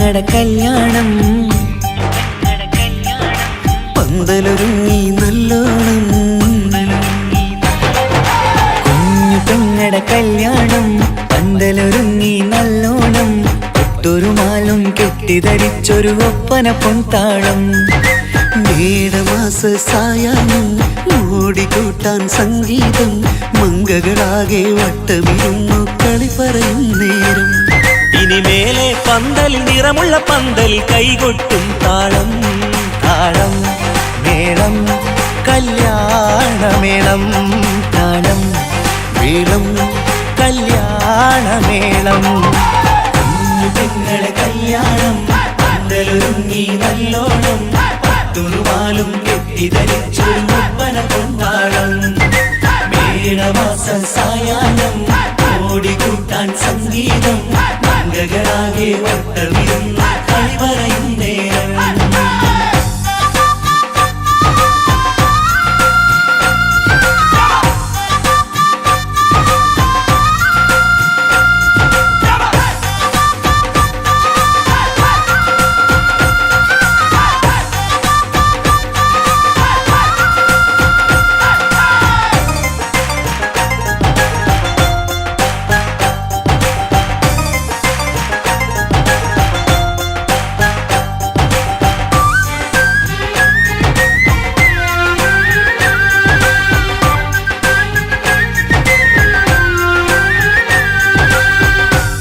കല്യാണം പന്തലൊരുങ്ങി നല്ലോണം കുഞ്ഞു പെങ്ങടെ കല്യാണം പന്തലൊരുങ്ങി നല്ലോണം ഒട്ടൊരു മാലും കെട്ടിധരിച്ചൊരു ഒപ്പന പൊൻതാളം മേടമാസ സായാഹ്നം ഓടിക്കൂട്ടാൻ സംഗീതം മംഗകളാകെ വട്ടമിരുന്നു കളി പറയും നേരം ഇനിമേലെ പന്തലിൽ നിറമുള്ള പന്തലിൽ കൈകൊട്ടും താളം താളം മേളം കല്യാണമേളം താളം മേളം കല്യാണമേളം കുഞ്ഞു പെങ്ങളെ കല്യാണം പന്തലൊരുങ്ങി നല്ലോണം പട്ടുറുമാലും കെട്ടിധരിച്ചൊരു ഒപ്പന പൊൻതാളം മേടമാസ സായാഹ്നം ഓടിക്കൂട്ടാൻ സംഗീതം മംഗകളാകെ വട്ടമിരുന്ന് കളി പറയും നേരം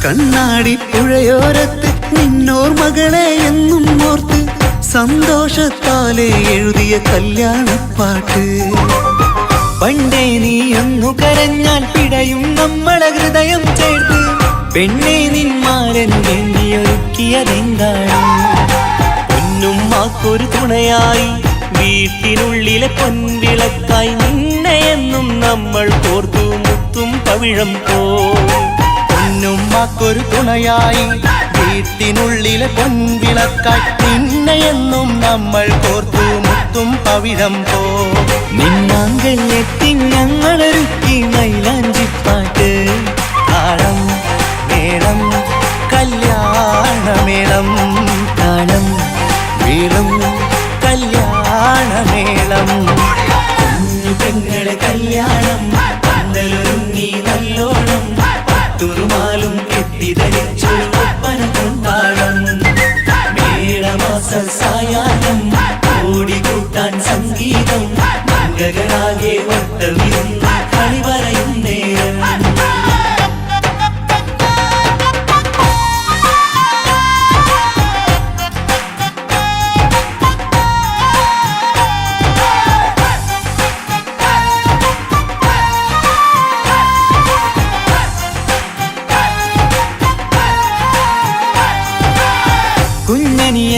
കണ്ണാടി പുഴയോരത്ത് നിന്നോർ മകളെ എന്നും ഓർത്ത് സന്തോഷത്താലെ എഴുതിയ കല്യാണപ്പാട്ട് പണ്ടേ നീ ഒന്നു കരഞ്ഞാൽ പിടയും നമ്മളെ ഹൃദയം ചേർത്ത് പെണ്ണെ നിന്മാരൻ വേണ്ടിയൊരുക്കിയതെന്താണ് പൊന്നുമ്മാക്കൊരു തുണയായി വീട്ടിനുള്ളിലെ പൊൻവിളക്കായി നിന്നെ എന്നും നമ്മൾ കോർത്തു മുത്തും പവിഴം പോ പൊന്നുമ്മാക്കൊരു തുണയായി വീട്ടിനുള്ളിലെ പൊൻവിളക്കായി നിന്നെയെന്നും നമ്മൾ കോർത്തു മുത്തും പവിഴം പോ നിന്നാങ്കല്ലെത്തി ഞങ്ങളൊരുക്കി മൈലാഞ്ചിപ്പാട്ട് താളം മേളം കല്യാണമേളം താളം മേളം കല്യാണമേളം കുഞ്ഞു പെങ്ങളെ കല്യാണം പന്തലൊരുങ്ങി നല്ലോണം പട്ടുറുമാലും കെട്ടിധരിച്ചൊരു ഒപ്പന പൊൻതാളം മേടമാസ സായാഹ്നം ഓടിക്കൂട്ടാൻ സംഗീതം മംഗകളാകെ വട്ടമിരുന്ന് കളി പറയും നേരം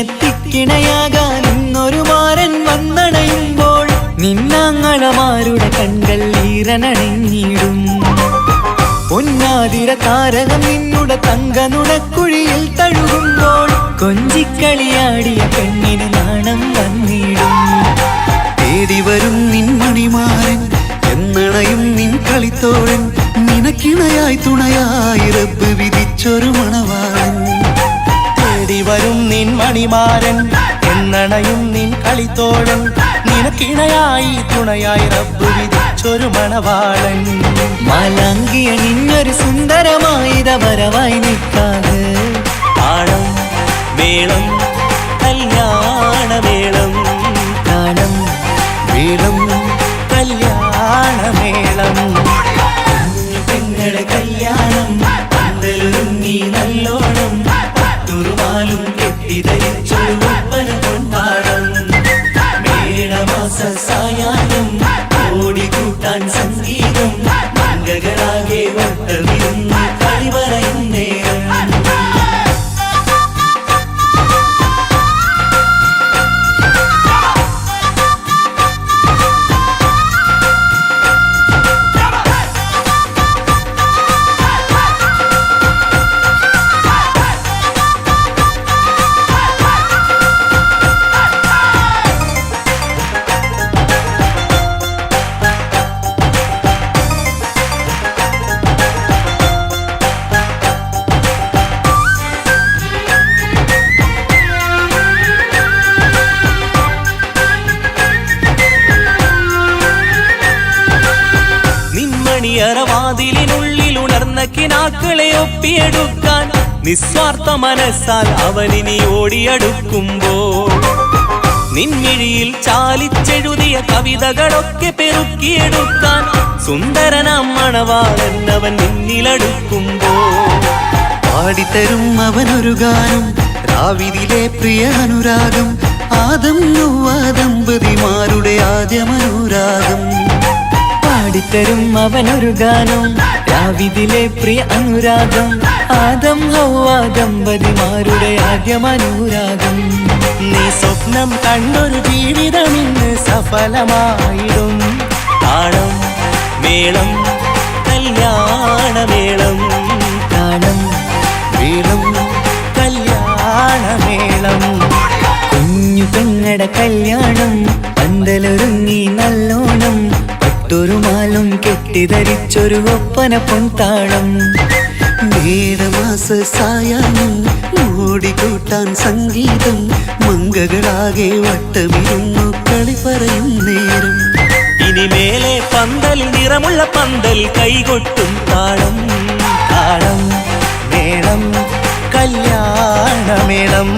കുഞ്ഞനിയെത്തിക്കിണയാകാൻ ഇന്നൊരു മാരൻ വന്നണയുമ്പോൾ നിന്നാങ്ങളമാരുടെ കൺകൾ ഈറനണിഞ്ഞിടും പൊന്നാതിര താരകം നിന്നുടെ തങ്കനുടക്കുഴിയിൽ തഴുകുമ്പോൾ കൊഞ്ചിക്കളിയാടിയ പെണ്ണിന് നാണം വന്നിടും തേടി വരും നിൻ മണിമാരൻ എന്നണയും നിൻ കളിത്തോഴൻ നിനക്കിണയായി തുണയായി റബ്ബ് വിധിച്ചൊരു മണവാളൻ വരും നിൻ മണിമാരൻ എന്നണയും നിൻ കളിത്തോഴൻ നിനക്കിണയായി തുണയായി റബ്ബ് വിധിച്ചൊരു മണവാളൻ മാലാങ്കിയ നിന്നൊരു സുന്ദരമായിത വരവായി നിൽക്കാതെ താളം മേളം കല്യാണമേളം താളം മേളം കല്യാണമേളം കുഞ്ഞു പെങ്ങളെ കല്യാണം പന്തലൊരുങ്ങി നല്ലോണം പട്ടുറുമാലും കെട്ടിധരിച്ചൊരു ഒപ്പന പൊൻതാളം മേടമാസ സായാഹ്നം ഓടിക്കൂട്ടാൻ സംഗീതം മംഗകളാകെ വട്ടമിരുന്ന് കളി പറയും നേരം മണിയറവാതിലിനുള്ളിൽ ഉണർന്ന കിനാക്കളെ ഒപ്പിയെടുക്കാൻ നിസ്വാർത്ഥ മനസ്സാൽ അവനിനി ഓടിയടുക്കുമ്പോൾ നിൻമിഴിയിൽ ചാലിച്ചെഴുതിയ കവിതകളൊക്കെ പെറുക്കിയെടുക്കാൻ സുന്ദരനാം മണവാളൻ അവൻ നിന്നിലടുക്കുമ്പോൾ പാടിത്തരും അവനൊരു ഗാനം രാവിലെ പ്രിയ അനുരാഗം ആദം ഹവ്വ ദമ്പതിമാരുടെ ആദ്യമനുരാഗം പാടിത്തരും അവനൊരു ഗാനം രാവിലെ പ്രിയ അനുരാഗം ആദം ഹവ്വ ദമ്പതിമാരുടെ ആദ്യമനുരാഗം നീ സ്വപ്നം കണ്ടൊരു ജീവിതം ഇന്ന് സഫലമായിടും താളം മേളം കല്യാണമേളം താളം മേളം കല്യാണമേളം കുഞ്ഞു പെങ്ങടെ കല്യാണം പന്തലൊരുങ്ങി നല്ലോണം പട്ടൊരു മാലും കെട്ടിധരിച്ചൊരു ഒപ്പന പൊൻതാളം മേടമാസ സായാഹ്നം ഓടിക്കൂട്ടാൻ സംഗീതം മംഗകളാകെ വട്ടമിരുന്നു കളി പറയും നേരം ഇനി മേലെ പന്തൽ നിറമുള്ള പന്തൽ കൈകൊട്ടും താളം താളം മേളം കല്യാണമേളം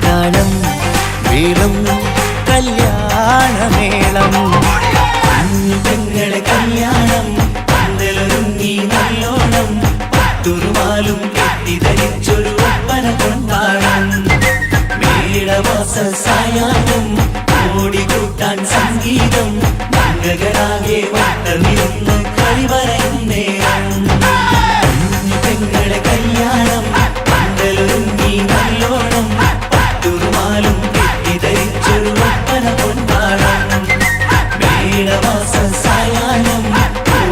താളം മേളം കല്യാണമേളം കുഞ്ഞു പെങ്ങളെ കല്യാണം പന്തലൊരുങ്ങി നല്ലോണം പട്ടുറുമാലും കെട്ടിധരിച്ചൊരു ഒപ്പന കൊണ്ടാടം മേടമാസ സായാഹ്നം ഓടിക്കൂട്ടാൻ സംഗീതം മംഗകളാകെ വട്ടമിരുന്ന് കളി പറയും നേരം കുഞ്ഞു പെങ്ങളെ കല്യാണം പന്തലൊരുങ്ങി നല്ലോണം പട്ടുറുമാലും കെട്ടിധരിച്ചൊരു ഒപ്പന കൊണ്ടാടം മേടമാസ സായാഹ്നം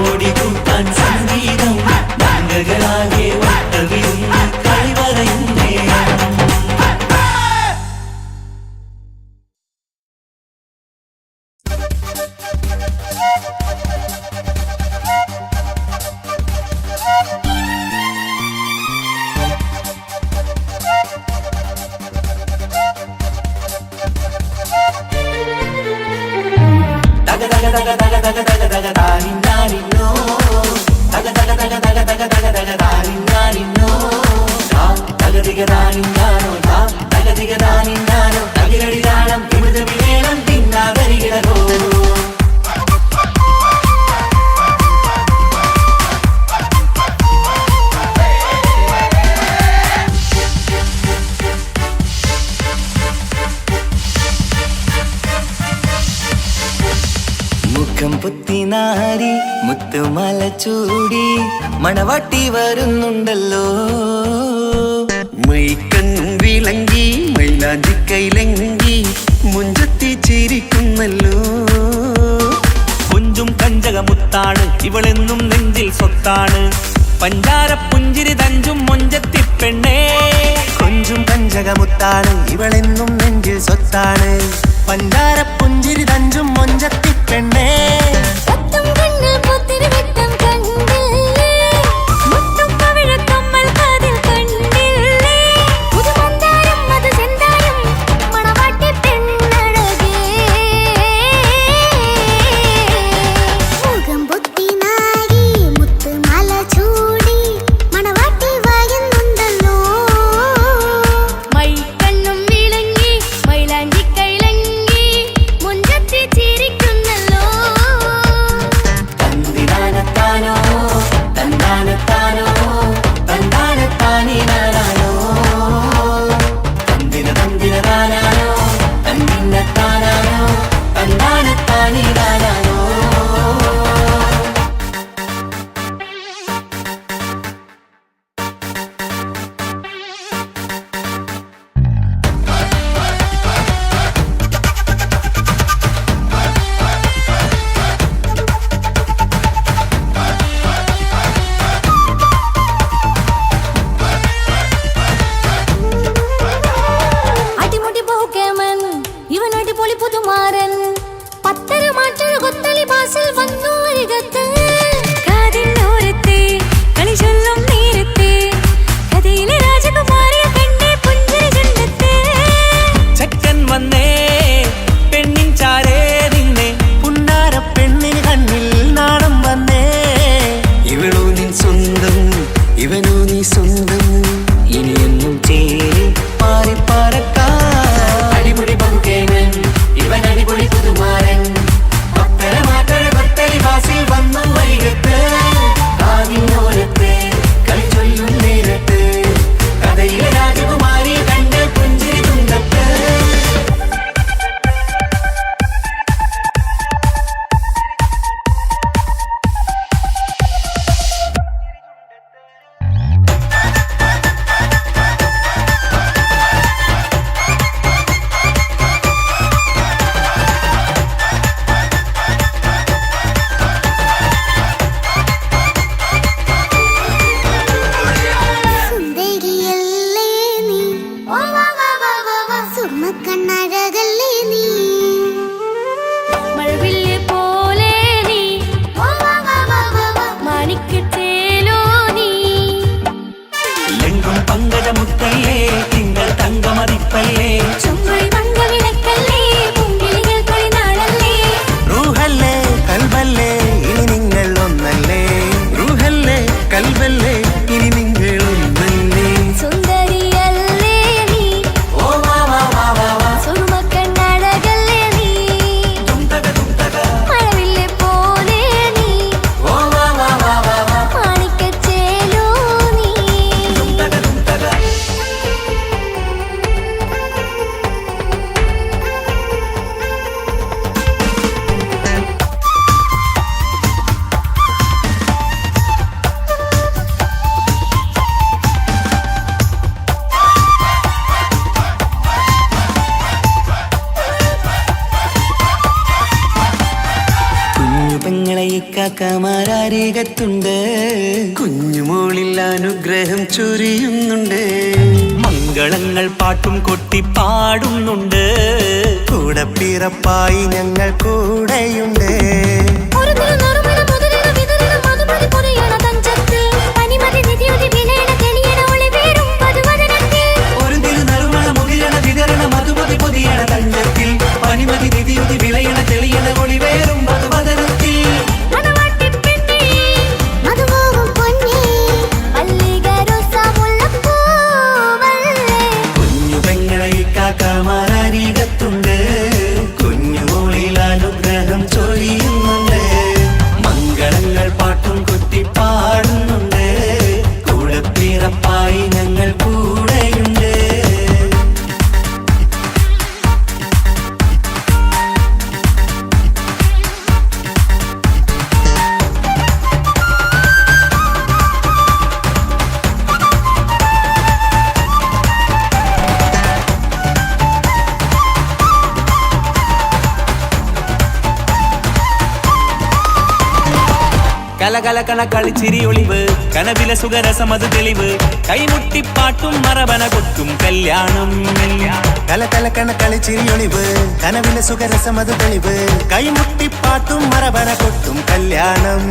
ഓടിക്കൂട്ടാൻ സംഗീതം മംഗകളാകെ വട്ടമിരുന്ന് കളി പറയും നേരം മുഖം പുത്തിനാരി മുത്തുമല ചൂടി മണവാട്ടി വരുന്നുണ്ടല്ലോ മൈക്കണ്ണും വിളങ്ങി മൈലാഞ്ചി കൈലങ്കി മുഞ്ചത്തി ചിരിക്കുന്നല്ലോ കുഞ്ചും കഞ്ചകമുത്താണ് ഇവളെന്നും നെഞ്ചിൽ സ്വത്താണ് പഞ്ചാര പുഞ്ചിരി തഞ്ചും മൊഞ്ചത്തി പെണ്ണേ കൊഞ്ചും പഞ്ചകമുത്താണ് ഇവളെന്നും നെഞ്ചിൽ സ്വത്താണ് പഞ്ചാര പുഞ്ചിരി തഞ്ചും മൊഞ്ചത്തി പെണ്ണേ തന്തിന വരപ്പല്ലേ ചുമ്മായി മംഗവിളക്കല്ലേ പൂങ്കിളികൾ തൊഴിനാളല്ലേ റൂഹല്ലേ കൽബല്ലേ ഇനി നിങ്ങൾ ഒന്നല്ലേ റൂഹല്ലേ കൽബല്ലേ ഇനി നിങ്ങൾ ഒന്നല്ലേ സുന്ദരിയല്ലേ നീ ഓ വാ വാ വാ വാ വാ സുറുമക്കണ്ണഴകല്ലേ നീ മഴവില്ലെ പോലെ നീ ഓ വാ വാ വാ വാ വാ മാണിക്കച്ചേലോ നീ കുഞ്ഞു പെങ്ങളെ ഇക്കാക്കമാരാരികത്തുണ്ട് കുഞ്ഞുമോളിൽ അനുഗ്രഹം ചൊരിയുന്നുണ്ട് മംഗളങ്ങൾ പാട്ടും കൊട്ടി പാടുന്നുണ്ട് കൂടെ പിറപ്പായി ഞങ്ങൾ കൂടെയുണ്ട് ഒരു തിരുനറുമണ മുതലിട വിതറിട മധുമതി പൊതിയണ തഞ്ചത്തിൽ പനിമതി നിധിയുതി വിലയണ തെളിയണ ഒളിവേറും മധുവദനത്തിൽ ഒരു തിരുനറുമണ മുകിരണ വിതരണ മധുമതി പൊതിയണ തഞ്ചത്തിൽ പനിമതി നിധിയുതി വിളയണ തെളിയണ ഒളിവേറും മധുവദനത്തിൽ മണവാട്ടിപ്പെണ്ണേ മധുപോകും പൊന്നേ മല്ലികരൊസമുല്ലപ്പൂവല്ലേ കുഞ്ഞു പെങ്ങളെ ഇക്കാക്കമാരാരികത്തുണ്ട് കുഞ്ഞുമോളിൽ അനുഗ്രഹം ചൊരിയുന്നുണ്ട് മംഗളങ്ങൾ പാട്ടും കൊത്തി പാടുന്നുണ്ട് കൂടെ പിറപ്പായി ഞങ്ങൾ കൂടെയുണ്ട് കലകലകണ കളിച്ചിരി ഒളിവ് കനവില സുഖരസമത് തെളിവ് കൈമുട്ടിപ്പാട്ടും മറവന കൊട്ടും കല്യാണം കലകലക്കണ കളിച്ചിരിയൊളിവ് കനവിലെ സുഖരസമത് തെളിവ് കൈമുട്ടിപ്പാട്ടും മറവന കൊട്ടും കല്യാണം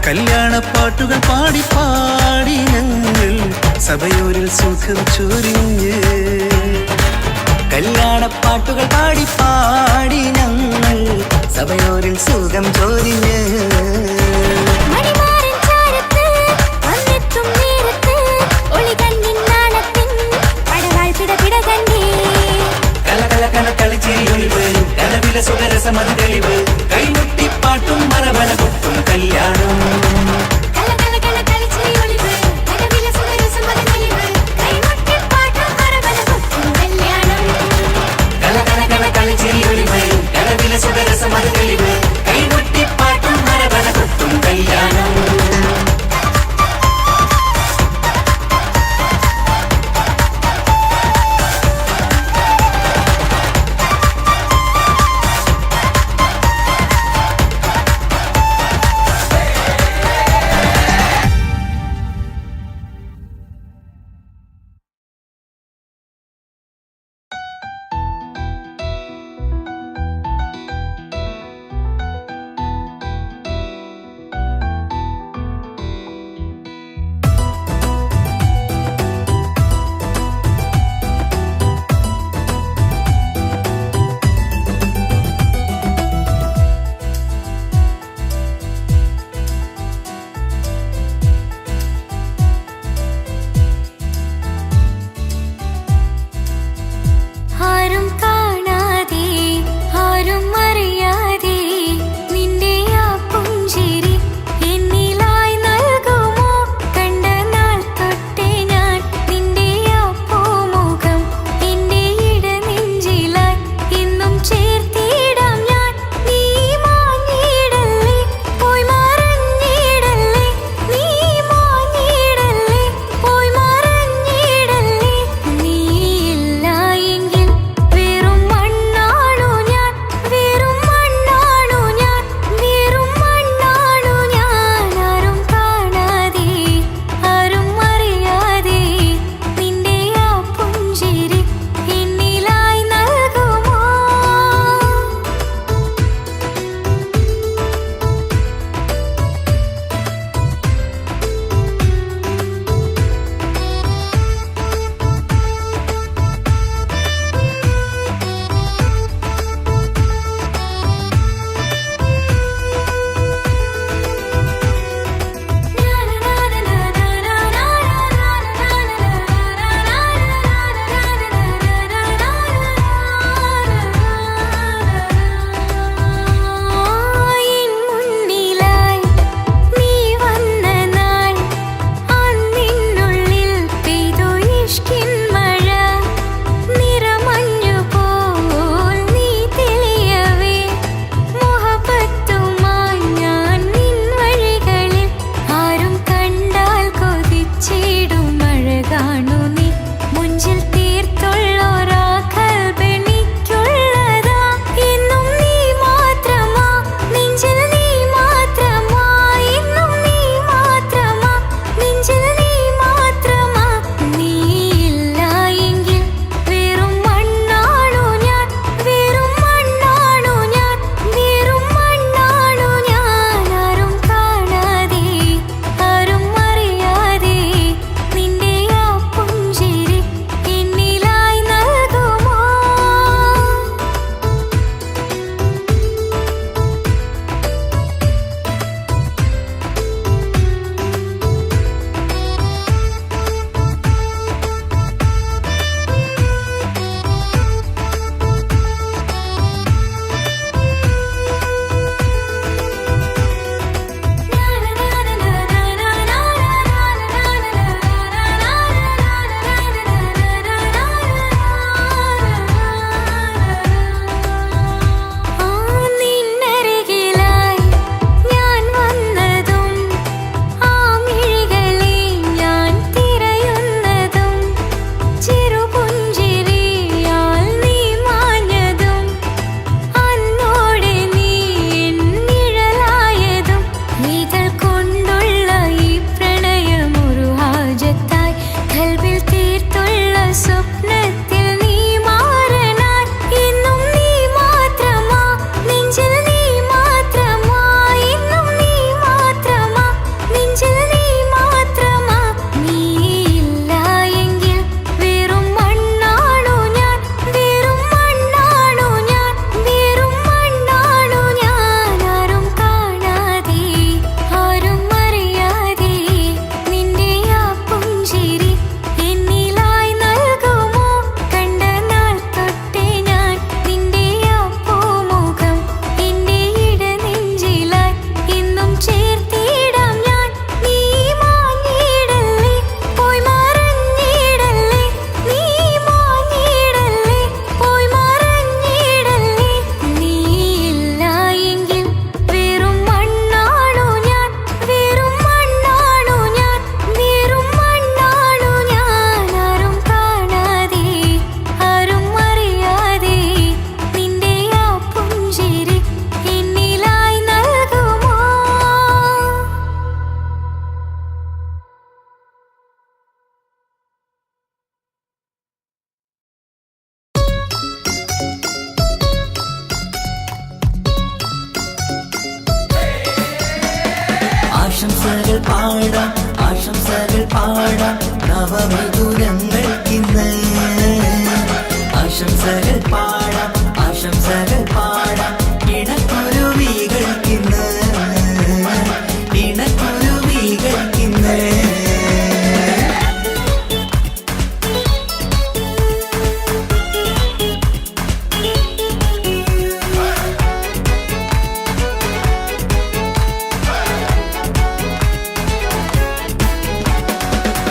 കല്യാണപ്പാട്ടുകൾ പാടി പാടി ഞങ്ങൾ സഭയോരിൽ സുഖം ചൊരിഞ്ഞ് കല്യാണപ്പാട്ടുകൾ പാടി പാടി ഞങ്ങൾ സഭയോരിൽ സുഖം ചൊരിഞ്ഞ് മണിമാരൻ ചാരത്ത് വന്നെത്തും നേരത്ത് ഒളികണ്ണിൻ നാണത്തിൻ പടവാൾ പിടപിട കണ്ടേ കലകലക്കണ കളിച്ചിരിയൊളിവ് കനവിലെ സുഖരസമത് തെളിവ് കൈമുട്ടിപ്പാട്ടും മറവന കൊട്ടും കല്യാണം കലകലകല കളിച്ചിരി ഒളിവ് കനവിലെ സുഖരസമത് തെളിവ് കൈമുട്ടിപ്പാട്ടും മറവന കൊട്ടും കല്യാണം കലകലകണ കളിച്ചിരിയൊളിവ് കനവിലെ സുഖരസമത് തെളിവ് കൈമുട്ടിപ്പാട്ടും മറവന കൊട്ടും കല്യാണം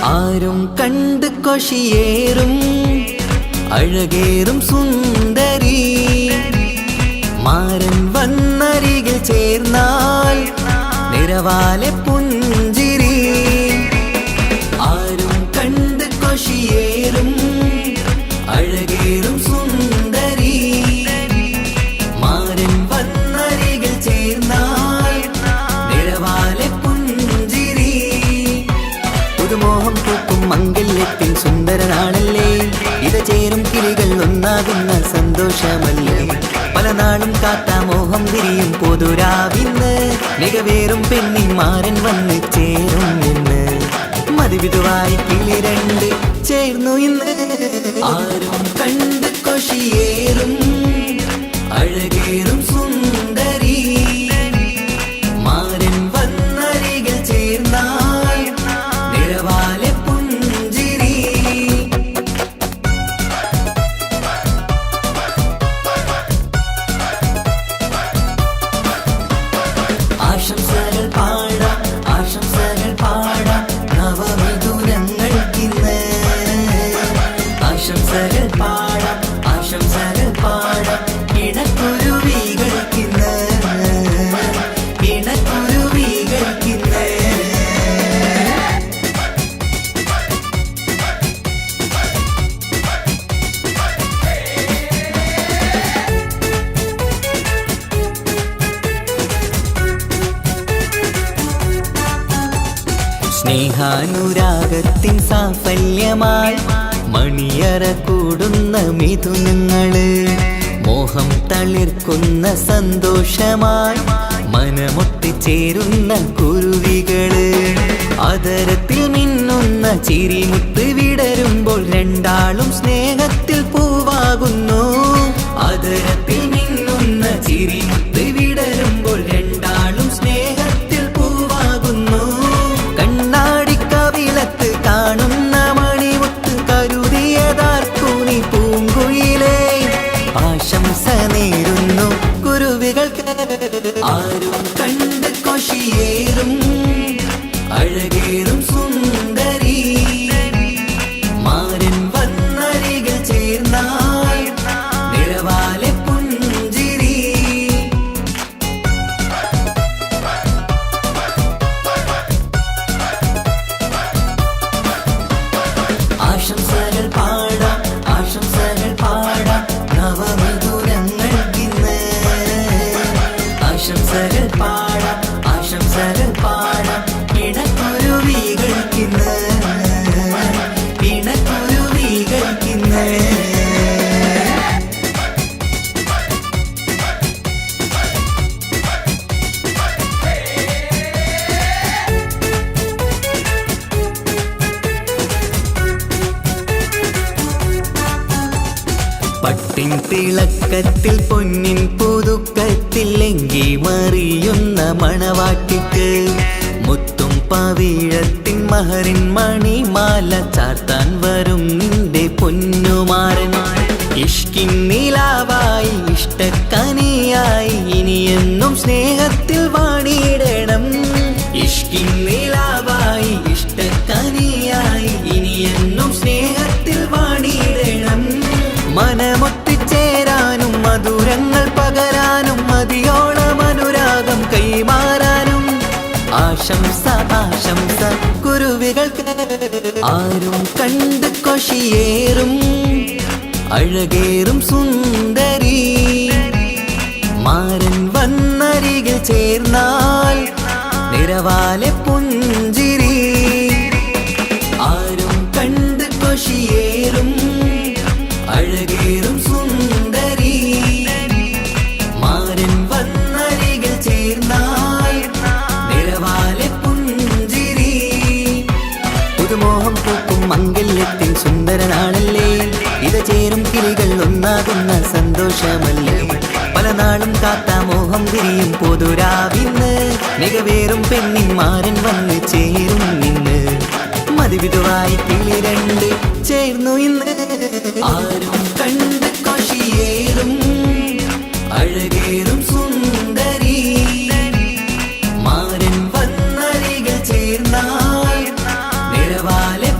ആരും കണ്ട് കൊഷിയേറും അഴകേറും സുന്ദരി മാരൻ വന്നരികിൽ ചേർന്നാൽ നിറവാലെ പുഞ്ചിരി ആരും കണ്ട് കൊഷിയേറും അഴകേറും സുന്ദരി മാരൻ വന്നരികിൽ ചേർന്നാൽ നിറവാലെ പുഞ്ചിരി പുതുമോഹം പൂക്കും മംഗല്യത്തിൻ സുന്ദരനാണല്ലേ ഇത് ചേരും കിളികൾ ഒന്നാകുന്ന സന്തോഷമല്ലേ പല നാളും കാത്ത മോഹം വിരിയും പൊതുരാവിന്ന് മികവേറും പെണ്ണിന്മാരൻ വന്ന് ചേരും ഇന്ന് മതിവിധുവായി കിളി രണ്ട് ചേർന്നു ഇന്ന് ആരും കണ്ട് കൊഷിയേറും അഴകേറും സുന്ദരി മാരൻ വന്നരികിൽ ചേർന്നാൽ നിറവാലെ പുഞ്ചിരി ആശംസകൾ പാടാം ആശംസകൾ പാടാം നവമിഥുനങ്ങൾക്കിന്ന് ആശംസകൾ പാടാം ആശംസകൾ പാടാം ഇണക്കുരുവികൾക്കിന്ന് ഇണക്കുരുവികൾക്കിന്ന് സ്നേഹാനുരാഗത്തിൻ സാഫല്യമായി മണിയറ കൂടുന്ന മിഥുനങ്ങള് മോഹം തളിർക്കുന്ന സന്തോഷമായി മനമൊട്ടിച്ചേരുന്ന കുരുവികള് അതരത്തിൽ മിന്നുന്ന ചിരിമുത്ത് വിടരുമ്പോൾ രണ്ടാളും സ്നേഹത്തിൽ പൂവാകുന്നു അതരത്തിൽ മിന്നുന്ന ചിരിമുത്ത് വിടരുമ്പോൾ രണ്ടാളും സ്നേഹത്തിൽ പൂവാകുന്നു കണ്ണാടിക്കവിളത്ത് കാണുന്ന മണിമുത്ത് കരുതിയതാർക്കൂനി പൂങ്കുയിലേ ആശംസ നേരുന്നു കുരുവികൾക്ക് ആരും കണ്ട് കൊഷിയേറും അഴകേറും സുന്ദരി മാരൻ വന്നരികിൽ ചേർന്നാൽ നിറവാലെ പുഞ്ചിരി ആശംസകൾ പാടാം ആശംസകൾ പാടാം നവമിഥുനങ്ങൾക്കിന്ന് ആശംസകൾ പാടാം ആശംസകൾ പാടാം ഇണക്കുരുവികൾക്കിന്ന് ഇണക്കുരുവികൾക്കിന്ന് പട്ടിൻ തിളക്കത്തിൽ പൊന്നിൻ പുതുക്കത്തിൽ എങ്കി മറിയുന്ന മണവാട്ടിക്ക് മുത്തും പവിഴത്തിൻ മഹറിൻ മണിമാല ചാർത്താൻ വരും നിന്റെ പൊന്നുമാരൻ ഇഷ്കിൻ നിലാവായി ഇഷ്ടക്കനിയായി ഇനിയെന്നും സ്നേഹത്തിൽ വാണിയിടണം ഇഷ്കിൻ നിലാവായി ഇഷ്ടക്കനിയായി ഇനിയെന്നും സ്നേഹത്തിൽ വാണിയിടണം മനമൊത്തിച്ചേരാനും മധുരങ്ങൾ പകരാനും മതിയോളം അനുരാഗം കൈമാറാനും ആശംസ ആശംസ കുരുവികൾക്ക് ആരും കണ്ട് കൊഷിയേറും അഴകേറും സുന്ദരി മാരൻ വന്നരികിൽ ചേർന്നാൽ നിറവാലെ പുഞ്ചിരി ആരും കണ്ട് കൊഷിയേറും അഴകേറും സുന്ദരി മാരൻ വന്നരികിൽ ചേർന്നാൽ നിറവാലെ പുഞ്ചിരി പുതുമോഹം പൂക്കും മംഗല്യത്തിൻ സുന്ദരനാണല്ലേ ഇത് ചേരും കിളികൾ ഒന്നാകുന്ന സന്തോഷമല്ലേ പല നാളും കാത്ത മോഹം വിരിയും പൊതുരാവിന്ന് മികവേറും പെണ്ണിന്മാരൻ വന്ന് ചേരും നിന്ന് മതിവിധുവായി കിളി രണ്ട് ചേർന്നു ഇന്ന് ആരും കണ്ട് കൊഷിയേറും അഴകേറും സുന്ദരി മാരൻ വന്നരികിൽ ചേർന്നാൽ നിറവാലെ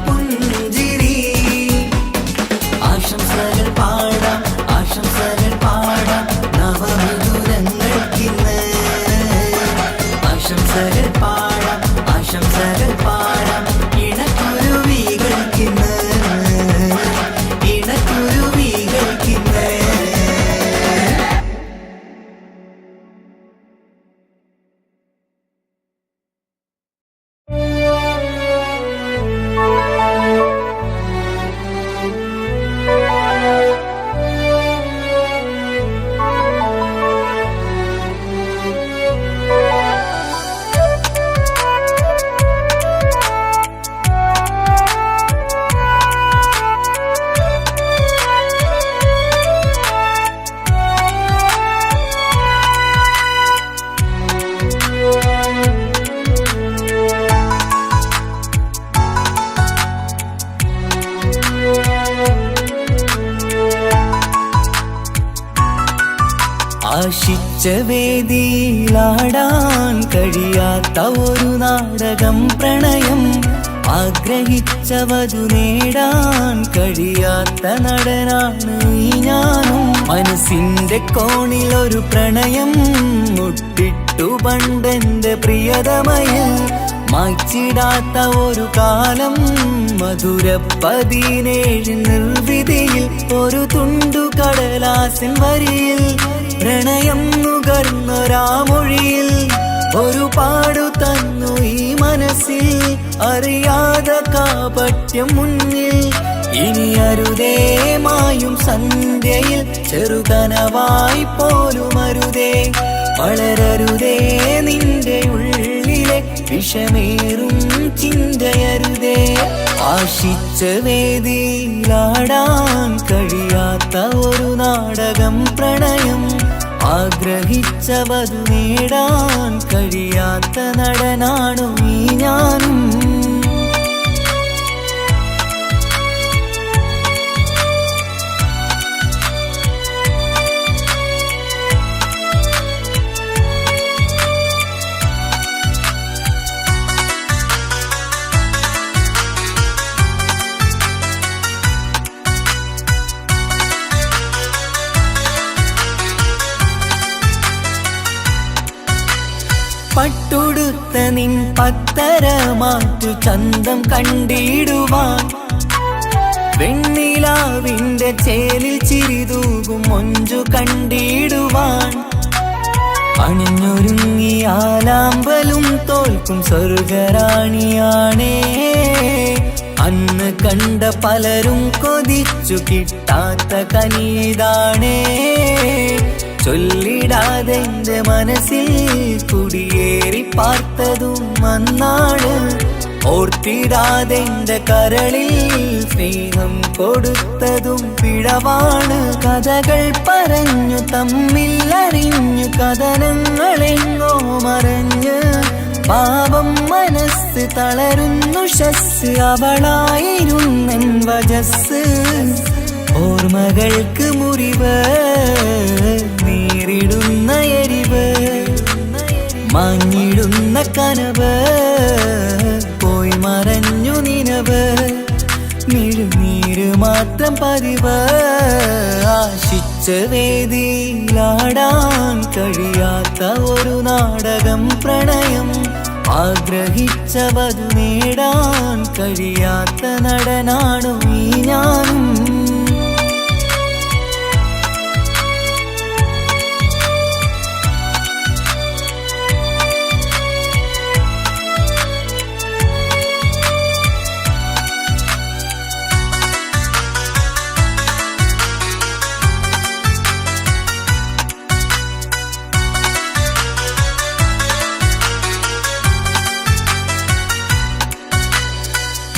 ആശിച്ച വേദിയിലാടാൻ കഴിയാത്ത ഒരു നാടകം പ്രണയം, ആഗ്രഹിച്ച വധു നേടാൻ കഴിയാത്ത നടനാണ് ഈ ഞാനും. മനസ്സിന്റെ കോണിൽ ഒരു പ്രണയം മുട്ടിട്ടു പണ്ടെന്റെ പ്രിയതമയിൽ, മായ്ച്ചിടാത്ത ഒരു കാലം മധുര 17 നിർവിധിയിൽ, ഒരു തുണ്ടു കടലാസിൻ വരിയിൽ പ്രണയം നുകർന്നൊരാമൊഴിയിൽ ഒരു പാടു തന്നു ഈ മനസ്സിൽ, അറിയാതെ കാപട്യം മുന്നിൽ. ഇനി അരുതേ മായും സന്ധ്യയിൽ ചെറുകനവായി പോലും അരുതേ, വളരരുതേ നിന്റെ ഉള്ളിലെ വിഷമേറും ചിന്തയരുതേ. ആശിച്ച വേദിയിലാടാൻ കഴിയാത്ത ഒരു നാടകം പ്രണയം, ആഗ്രഹിച്ച വധു നേടാൻ കഴിയാത്ത നടനാണു ഈ ഞാനും. പട്ടുടുത്ത നിൻ പത്തരമാറ്റു ചന്തം കണ്ടിടുവാൻ, വെണ്ണിലാവിന്റെ ചേലിൽ ചിരിതൂകും മൊഞ്ചു കണ്ടിടുവാൻ, അണിഞ്ഞൊരുങ്ങിയാലാമ്പലും തോൽക്കും സ്വർഗറാണിയാണേ. അന്ന് കണ്ട പലരും കൊതിച്ചു കിട്ടാത്ത കനിതാണേ, ചൊല്ലിടാതെ എന്റെ മനസ്സിൽ കുടിയേറി പാർത്തതും അന്നാണ്, ഓർത്തിടാതെ എന്റെ കരളിൽ സ്നേഹം കൊടുത്തതും പിഴവാണ്. കഥകൾ പറഞ്ഞു തമ്മിൽ അറിഞ്ഞു കഥനങ്ങളെങ്ങോ മറഞ്ഞ്, പാപം മനസ്സ് തളരുന്നു ഷസ്, അവളായിരുന്നെൻ വജസ്. ഓർമ്മകൾക്ക് മുറിവ് നേരിടുന്ന എരിവ്, മാഞ്ഞിടുന്ന കനവ് പോയി മറഞ്ഞു നിനവ്, മിഴുനീര് മാത്രം പതിവ്. ആശിച്ച വേദിയിലാടാൻ കഴിയാത്ത ഒരു നാടകം പ്രണയം, ആഗ്രഹിച്ച വധു നേടാൻ കഴിയാത്ത നടനാണു ഈ ഞാനും.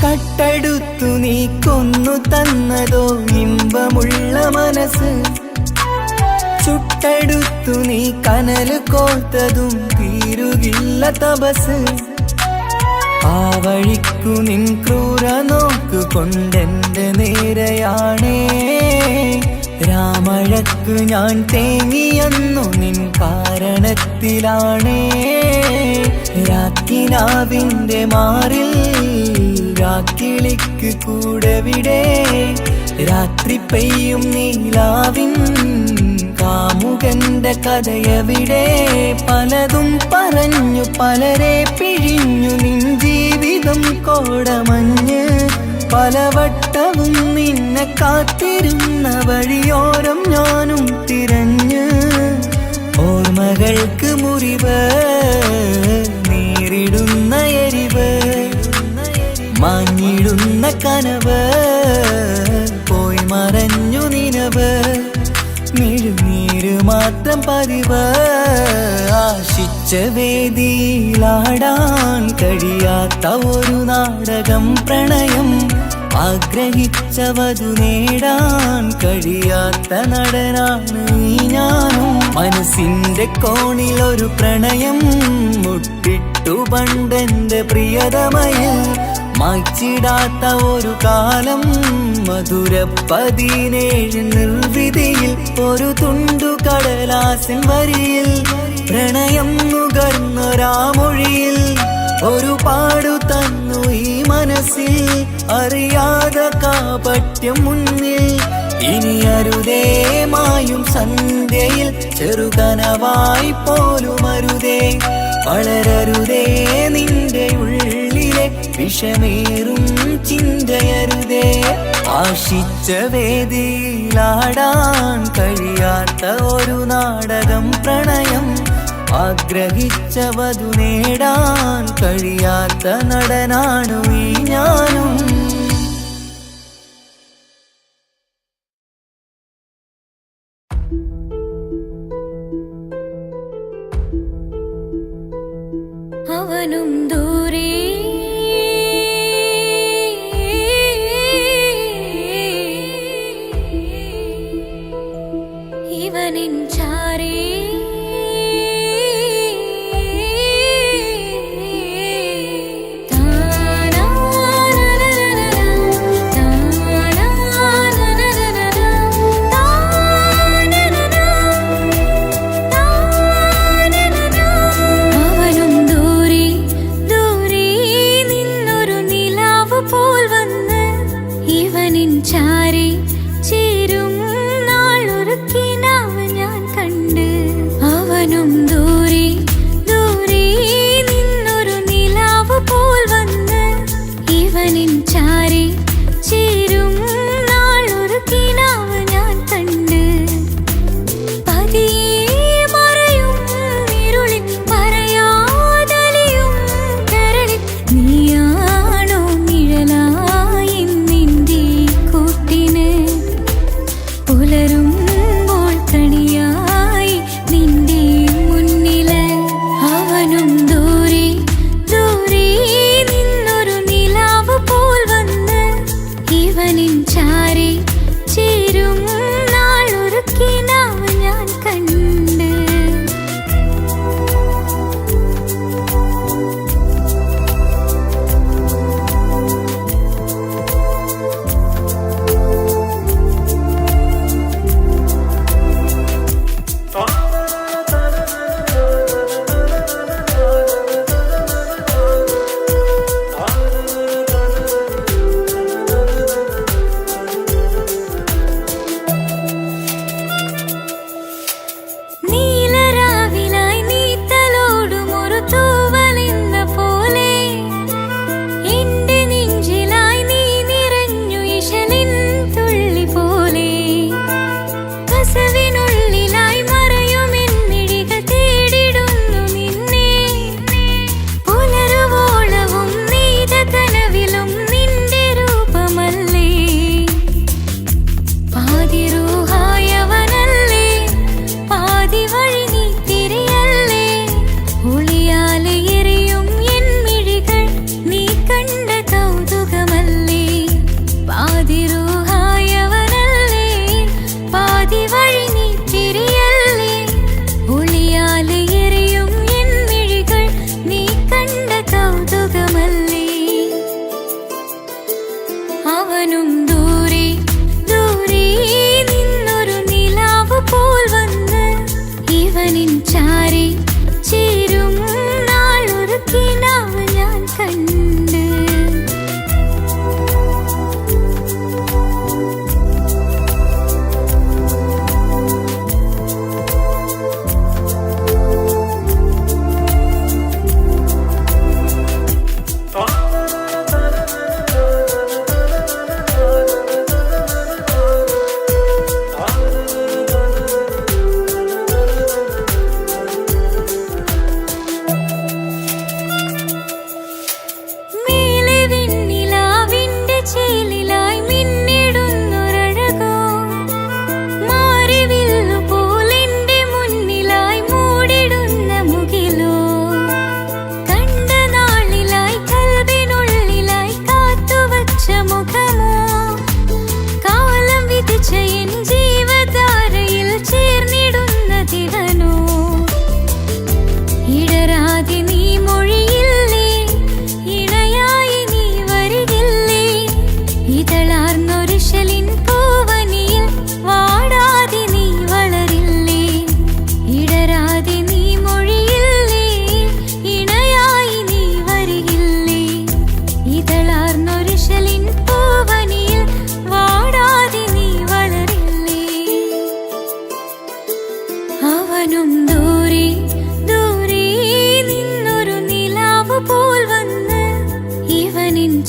കട്ടെടുത്തു നീ കൊന്നു തന്നതോ ഇമ്പമുള്ള മനസ്സ്, ചുട്ടെടുത്തു നീ കനല് കോർത്തതും തീരുകില്ല തപസ്. ആ വഴിക്കു നിൻ ക്രൂര നോക്കു കൊണ്ടെന്റെ നേരെയാണേ, രാമഴക്കു ഞാൻ തേങ്ങിയെന്നു നിൻ കാരണത്തിലാണേ. രാക്കിനാവിന്റെ മാറിൽ രാക്കിളിക്ക് കൂടെവിടെ, രാത്രി പെയ്യും നീലാവിൻ കാമുകന്റെ കഥയവിടെ. പലതും പറഞ്ഞു പലരെ പിഴിഞ്ഞു നിൻ ജീവിതം കോടമഞ്ഞ്, പലവട്ടവും നിന്നെ കാത്തിരുന്ന വഴിയോരം ഞാനും തിരഞ്ഞ്. ഓർമ്മകൾക്ക് മുറിവ് നേരിടുന്ന എരിവ്, മാഞ്ഞിടുന്ന കനവ് പോയി മറഞ്ഞു നിനവ്, മിഴുനീര് മാത്രം പതിവ്. ആശിച്ച വേദിയിലാടാൻ കഴിയാത്ത ഒരു നാടകം പ്രണയം, ആഗ്രഹിച്ച വധു നേടാൻ കഴിയാത്ത നടനാണ് ഈ ഞാനും. മനസ്സിന്റെ കോണിൽ ഒരു പ്രണയം മുട്ടിട്ടു പണ്ടെന്റെ പ്രിയതമയിൽ, മായ്ച്ചിടാത്ത ഒരു കാലം മധുര 17 നിർവിധിയിൽ ഒരു തുണ്ടു കടലാസിൻ വരിയിൽ പ്രണയം നുകർന്നൊരാമൊഴിയിൽ ഒരു പാടു തന്നു ഈ മനസ്സിൽ അറിയാതെ കാപട്യം മുന്നിൽ ഇനി അരുതേ മായും സന്ധ്യയിൽ ചെറുകനവായി പോലും അരുതേ വളരരുതേ നിന്റെ ഉള്ളിലെ വിഷമേറും ചിന്തയരുതേ ആശിച്ച വേദിയിലാടാൻ കഴിയാത്ത ഒരു നാടകം പ്രണയം ആഗ്രഹിച്ച വധു നേടാൻ കഴിയാത്ത നടനാണു ഈ ഞാനും അവനും ദൂരെ ഇവനിൻ ചാരേ താനാ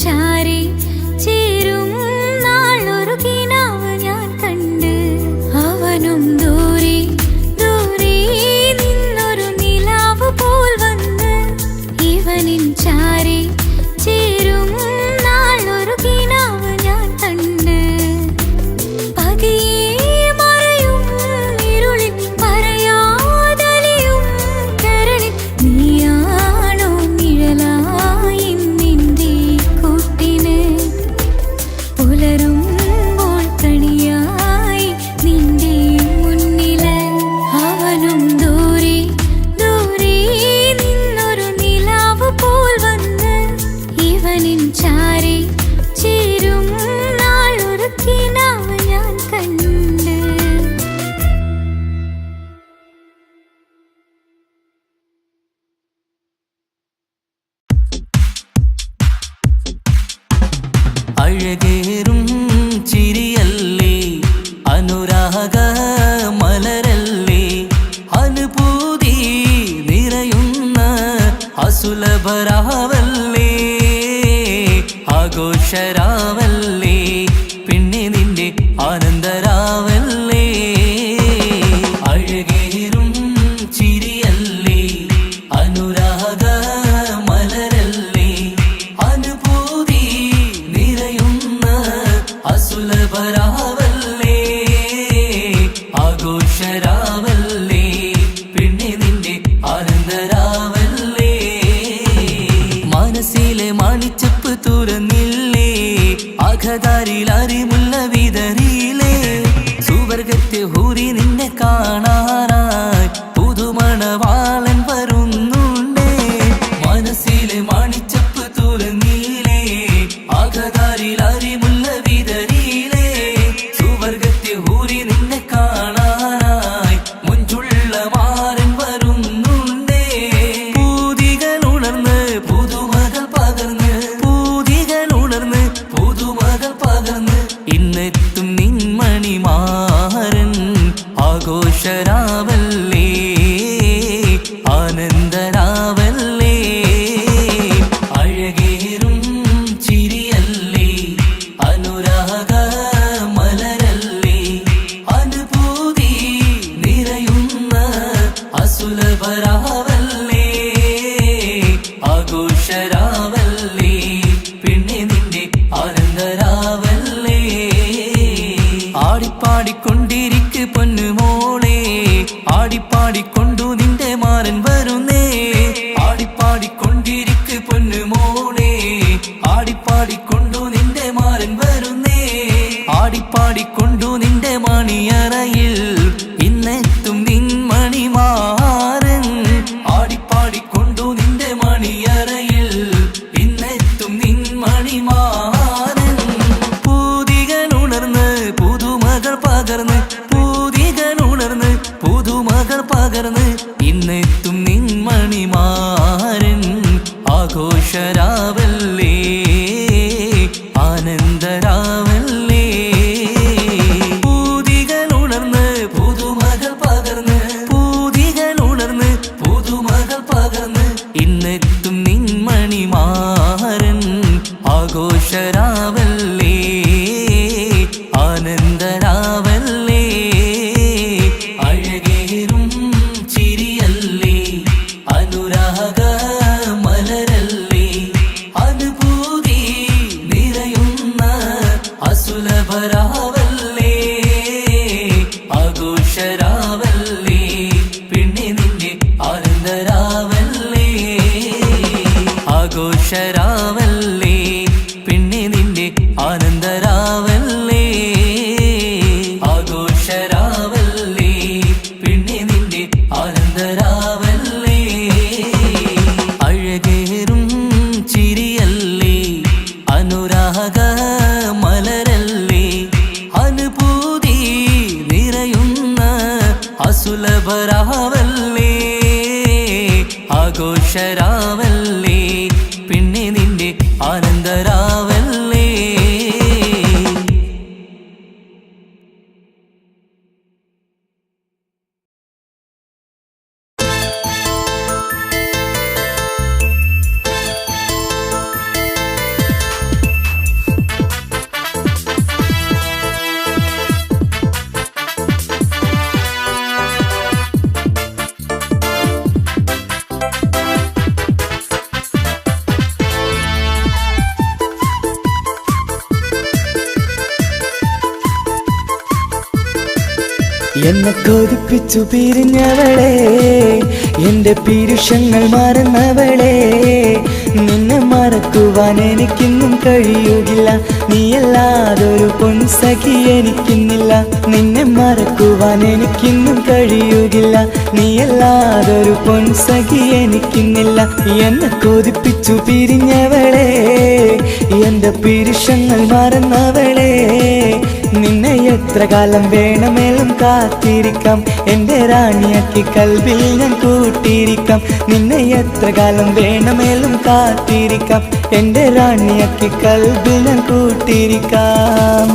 ചാരി ചേരും നാളൊരു കിനാവ് ഞാൻ കണ്ട് അവനും ദൂരെ ദൂരെ നിന്നൊരു നിലാവ് പോൽ വന്ന് ഇവനിൻ ചാരി ചേരും നാളൊരു കിനാവ് ഞാൻ കണ്ട് പതിയെ മറയും ഇരുളിൽ പറയാതലിയും കരളിൽ നീയാണോ നിഴലായി നിന്റെ കൂട്ടിന് പുലരുമ്പോൾ കണിയായി നിന്റെ മുന്നില് അവനും ദൂരെ ദൂരെ നിന്നൊരു നിലാവ് പോൽ വന്ന് ഇവനിൻ ചാരി ചേരും നാളൊരു കിനാവ് ഞാൻ കണ്ട് അഴകേറും ചിരിയല്ലേ അനുരാഗ മലരല്ലേ അനുഭൂതി നിറയുന്ന അസുലഭരാവല്ലേ ആഘോഷരാവല്ലേ പിന്നെ നിന്റെ ആനന്ദരാവല്ലേ അഴകേറും ചിരിയല്ലേ അനുരാഗ മലരല്ലേ അനുഭൂതി നിറയുന്ന അസുലഭരാവല്ലേ ആഘോഷരാവല്ലേ പിന്നെ നിന്റെ ആനന്ദരാവല്ലേ മനസ്സിലെ മാണിച്ചപ്പ് തുറന്നില്ലേ അകതാരിൽ അരിമുല്ല വിതറിയില്ലേ സുവർഗത്തെ ഹൂരി നിന്നെ കാണാനായി പുതുമണവാളൻ വരുന്നുണ്ടേ മനസ്സിലെ മാണിച്ചപ്പ് തുറന്നില്ലേ അകതാരിൽ അരിമുല്ല വിതറിയില്ലേ സുവർഗത്തെ ഹൂരി നിന്നെ കാണാനായി മുഞ്ചുള്ള മാരൻ വരുന്നുണ്ടേ പൂതികൾ ഉണർന്ന് പുതുമകൾ പകർന്ന് പൂതികൾ ഉണർന്ന് പുതുമകൾ പകർന്ന് ഇന്നെത്തും നിൻമണിമാരൻ ആഘോഷരാവല്ലേ ആനന്ദരാവല്ലേ അഴകേറും ചിരിയല്ലേ അനുരാഗ മലരല്ലേ അനുഭൂതി നിറയുന്ന അസുലഭരാവല്ലേ ആഘോഷരാവല്ലേ പിന്നെ നിന്റെ ആനന്ദരാവല്ലേ ആടിപ്പാടിക്കൊണ്ടിരിക്ക് പൊന്നുമോളെ ആടിപ്പാടിക്കൊണ്ടു നിന്റെ മാരൻ വരുന്നേ ആടിപ്പാടിക്കൊണ്ടിരിക്ക് പൊന്നുമോളെ ആടിപ്പാടിക്കൊണ്ടു നിന്റെ മാരൻ വരുന്നേ ആടിപ്പാടിക്കൊണ്ടു നിന്റെ മണിയറയിൽ ഇന്നെത്തും നിൻ മണിമാരൻ ആടിപ്പാടിക്കൊണ്ടു നിന്റെ മണിയറയിൽ ഇന്നെത്തും നിൻ മണിമാരൻ പൂതികൾ ഉണർന്ന് പുതുമകൾ പകർന്ന് പൂതികൾ ഉണർന്ന് പുതുമകൾ പകർന്ന് ഇന്നെത്തും നിൻ മണിമാരൻ ആഘോഷരാവല്ലേ ആനന്ദരാവല്ലേ പൂതികൾ ഉണർന്ന് പുതുമകൾ പകർന്ന് പൂതികൾ ഉണർന്ന് പുതുമകൾ പകർന്ന് ഇന്നെത്തും നിൻ മണിമാരൻ ആഘോഷരാവല്ലേ ആനന്ദരാവല്ലേ അഴകേറും ചിരിയല്ലേ അനുരാഗ മലരല്ലേ അനുഭൂതി നിറയുന്ന അസുലഭരാവല്ലേ ആഘോഷരാവല്ലേ പിന്നെ നിന്റെ ആനന്ദരാവല്ലേ ആഘോഷരാവല്ലേ പിന്നെ നിന്റെ ആനന്ദരാവല്ലേ ആഘോഷരാവല്ലേ പിന്നെ നിന്റെ ആനന്ദരാവല്ലേ അഴകേറും ചിരിയല്ലേ അനുരാഗ മലരല്ലേ അനുഭൂതി നിറയുന്ന അസുലഭരാവല്ലേ ആഘോഷരാവല്ലേ പിന്നെ നിന്റെ ആനന്ദരാവല്ലേ എന്നെ കൊതിപ്പിച്ചു പിരിഞ്ഞവളെ, എന്റെ പീരുഷങ്ങൾ മറന്നവളെ, നിന്നെ മറക്കുവാൻ എനിക്കിന്നും കഴിയുകില്ല, നീയല്ലാതൊരു പൊൻസഖി എനിക്കിന്നില്ല. നിന്നെ മറക്കുവാൻ എനിക്കിന്നും കഴിയുകില്ല, നീയല്ലാതൊരു പൊൻസഖി എനിക്കിന്നില്ല. എന്നെ കൊതിപ്പിച്ചു പിരിഞ്ഞവളെ, എന്റെ പീരുഷങ്ങൾ മറന്നവളെ, നിന്നെ എത്ര കാലം വേണമെങ്കിലും കാത്തിരിക്കാം, എന്റെ റാണിയാക്കി കൽബിൽ ഞാൻ കൂട്ടിയിരിക്കാം. നിന്നെ എത്ര കാലം വേണമെങ്കിലും കാത്തിരിക്കാം, എന്റെ റാണിയാക്കി കൽബിൽ ഞാൻ കൂട്ടിയിരിക്കാം.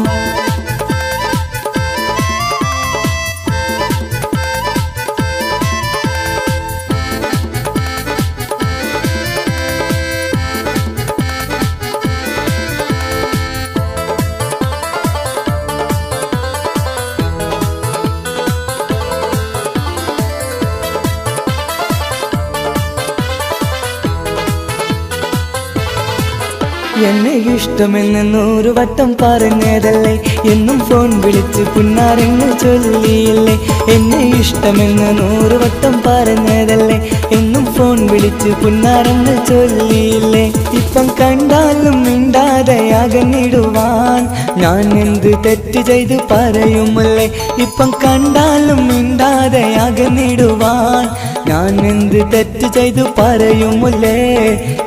എന്നെ ഇഷ്ടമെന്ന് 100 വട്ടം പറഞ്ഞതല്ലേ, എന്നും ഫോൺ വിളിച്ച് പുന്നാരങ്ങൾ ചൊല്ലിയില്ലേ. എന്നെ ഇഷ്ടമെന്ന് 100 വട്ടം പറഞ്ഞതല്ലേ, എന്നും ഫോൺ വിളിച്ച് പുന്നാരങ്ങൾ ചൊല്ലിയില്ലേ. ഇപ്പം കണ്ടാലും മിണ്ടാതെ അകന്നിടുവാൻ ഞാൻ എന്ത് തെറ്റ് ചെയ്ത് പറയുമല്ലേ. ഇപ്പം കണ്ടാലും മിണ്ടാതെ അകന്നിടുവാൻ ഞാൻ എന്ത് തെറ്റ് ചെയ്തു പറയുമല്ലേ,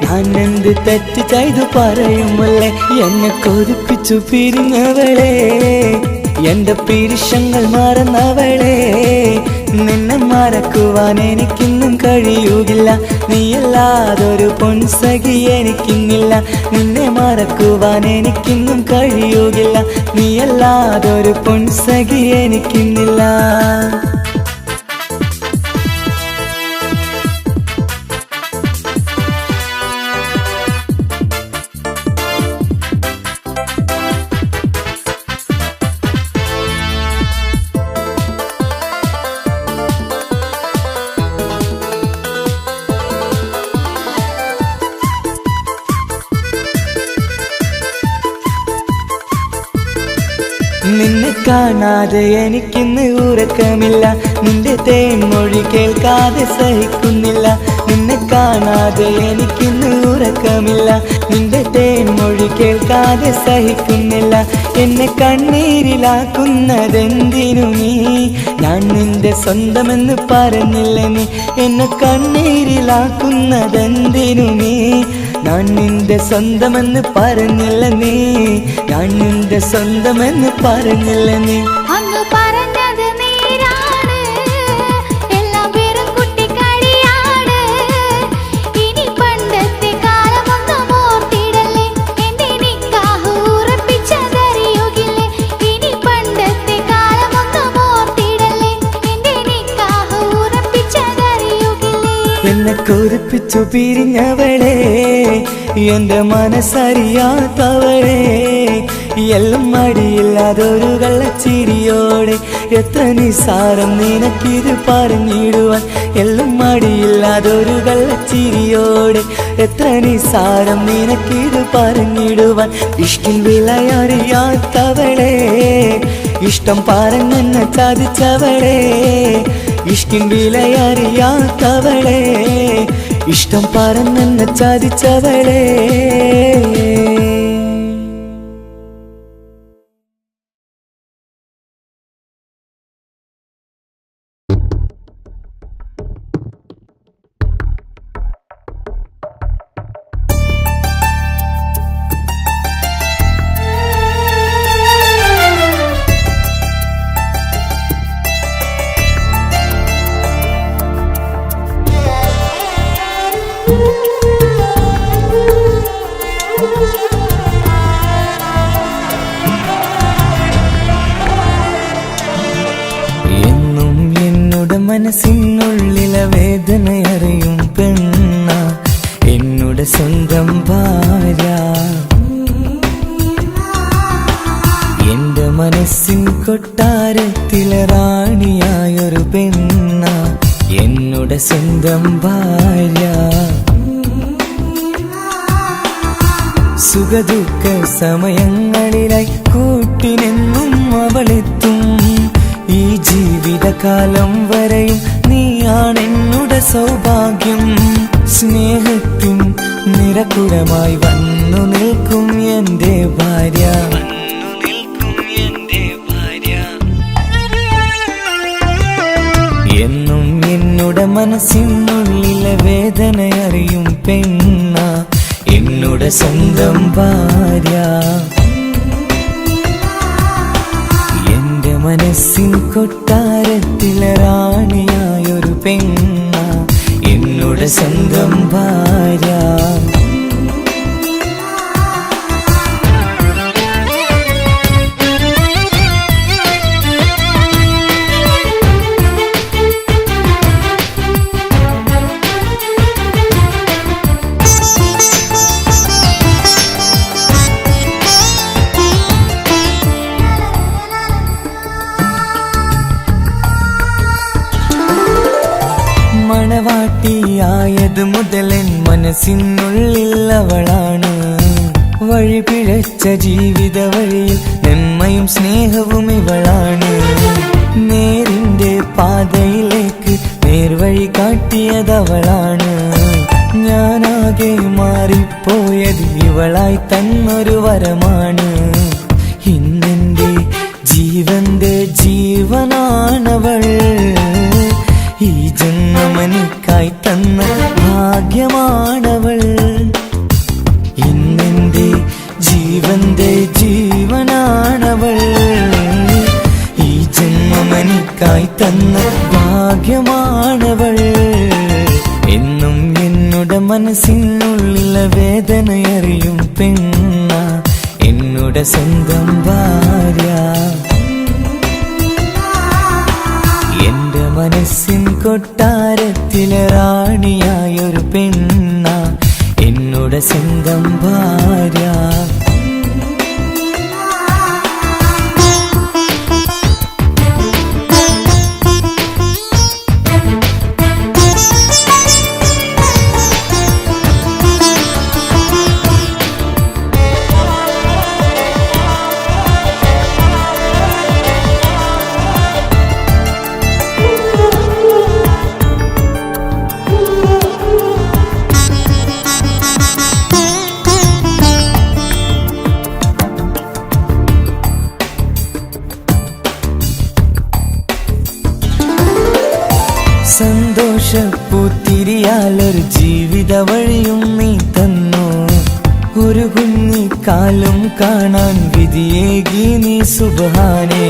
ഞാൻ എന്ത് തെറ്റ് ചെയ്തു പറയുമല്ലേ. എന്നെ കൊതിപ്പിച്ചു പിരിഞ്ഞവളെ, എന്റെ പീരുഷങ്ങൾ മറന്നവളെ, നിന്നെ മറക്കുവാൻ എനിക്കിന്നും കഴിയുകില്ല, നീയല്ലാതൊരു പൊൻസഖി എനിക്കിന്നില്ല. നിന്നെ മറക്കുവാൻ എനിക്കിന്നും കഴിയുകില്ല, നീയല്ലാതൊരു പൊൻസഖി എനിക്കിന്നില്ല. നിന്നെ കാണാതെ എനിക്കിന്ന് ഉറക്കമില്ല, നിന്റെ തേൻമൊഴി കേൾക്കാതെ സഹിക്കുന്നില്ല. നിന്നെ കാണാതെ എനിക്കിന്ന് ഉറക്കമില്ല, നിന്റെ തേൻമൊഴി കേൾക്കാതെ സഹിക്കുന്നില്ല. എന്നെ കണ്ണീരിലാക്കുന്നതെന്തിനു നീ, ഞാൻ നിന്റെ സ്വന്തമെന്ന് പറഞ്ഞില്ല നീ. എന്നെ കണ്ണീരിലാക്കുന്നതെന്തിനു നീ, ഞാൻ നിന്റെ സ്വന്തമെന്ന് പറഞ്ഞില്ല നീ, ഞാൻ നിന്റെ സ്വന്തമെന്ന് പറഞ്ഞില്ല നീ. അങ്ങ് പറഞ്ഞത് നേരാണ്, എല്ലാം വെറും കുട്ടിക്കളിയാണ്. ഇനി പണ്ടത്തെ കാലമൊന്നും ഓർത്തിടല്ലേ, എന്റെ നിക്കാഹ് ഉറപ്പിച്ചതറിയുകില്ലേ. ഇനി പണ്ടത്തെ കാലമൊന്നും ഓർത്തിടല്ലേ, എന്റെ നിക്കാഹ് ഉറപ്പിച്ചതറിയുകില്ലേ. എന്നെ കൊതിപ്പിച്ചു പിരിഞ്ഞവളെ, എന്റെ മനസ്സറിയാത്തവളെ, എല്ലാം മടിയില്ലാതൊരു കള്ളച്ചിരിയോടെ, എത്ര നിസാരം നിനക്കിത് പറഞ്ഞിടുവാൻ. എല്ലാം മടിയില്ലാതൊരു കള്ളച്ചിരിയോടെ, എത്ര നിസാരം നിനക്കിത് പറഞ്ഞിടുവാൻ. ഇഷ്കിൻ വിലയറിയാത്തവളെ, ഇഷ്ടം പറഞ്ഞെന്നെ ചതിച്ചവളെ, ഇഷ്കിൻ വിലയറിയാത്തവളെ, ഇഷ്ടം പറഞ്ഞെന്നെ ചതിച്ചവളെ. മനസ്സിനുള്ളിലെ വേദനയറിയും പെണ്ണ, എന്നുടെ സ്വന്തം ഭാര്യ. എന്റെ മനസ്സിൻ കൊട്ടാരത്തിലെ റാണിയായൊരു പെണ്ണ, എന്നുടെ സ്വന്തം ഭാര്യ. സുഖദുഃഖ സമയങ്ങളിലായി കൂട്ടിനെന്നും അവളെത്തും. ഈ ജീവിതകാലം വരെയും നീയാണെന്നുടെ സൗഭാഗ്യം. സ്നേഹത്തിൻ നിറകുടമായി വന്നു നിൽക്കും എന്റെ ഭാര്യ. എന്നും എന്നുടെ മനസ്സിനുള്ളിലെ വേദനയറിയും പെണ്ണ എന്നുടെ സ്വന്തം ഭാര്യ. എന്റെ മനസ്സിൻ കൊട്ടാരത്തിലെ റാണിയായൊരു പെണ്ണ എന്നുടെ സ്വന്തം ഭാര്യ. മണവാട്ടിയായത് മുതലൻ മനസ്സിനുള്ളിൽ അവളാണ്. വഴി പിഴച്ച ജീവിത വഴിയിൽ നന്മയും സ്നേഹവും ഇവളാണ്. നേരിന്റെ പാതയിലേക്ക് നേർവഴി കാട്ടിയതവളാണ്. ഞാനാകെ മാറിപ്പോയത് ഇവളായി തന്നൊരു വരമാണ്. ഇന്നെന്റെ ജീവന്റെ ജീവനാണവൾ. ഈ ജന്മമെനിക്കായി തന്ന ഭാഗ്യമാണവൾ. ഇന്നെന്റെ ജീവന്റെ ജീവനാണവൾ. ഈ ജന്മമെനിക്കായി തന്ന ഭാഗ്യമാണവൾ. എന്നും എന്നുടെ മനസ്സിനുള്ളിലെ വേദനയറിയും പെണ്ണ എന്നുടെ സ്വന്തം ഭാര്യ. എന്റെ മനസ്സിൻ കൊട്ടാരത്തിലെ റാണിയായൊരു പെണ്ണ എന്നുടെ സ്വന്തം ഭാര്യ. സന്തോഷപ്പൂത്തിരിയാലൊരു ജീവിത വഴിയും നീ തന്നു. ഒരു കുഞ്ഞിക്കാലും കാണാൻ വിധിയേകി നീ സുബ്ഹാനേ.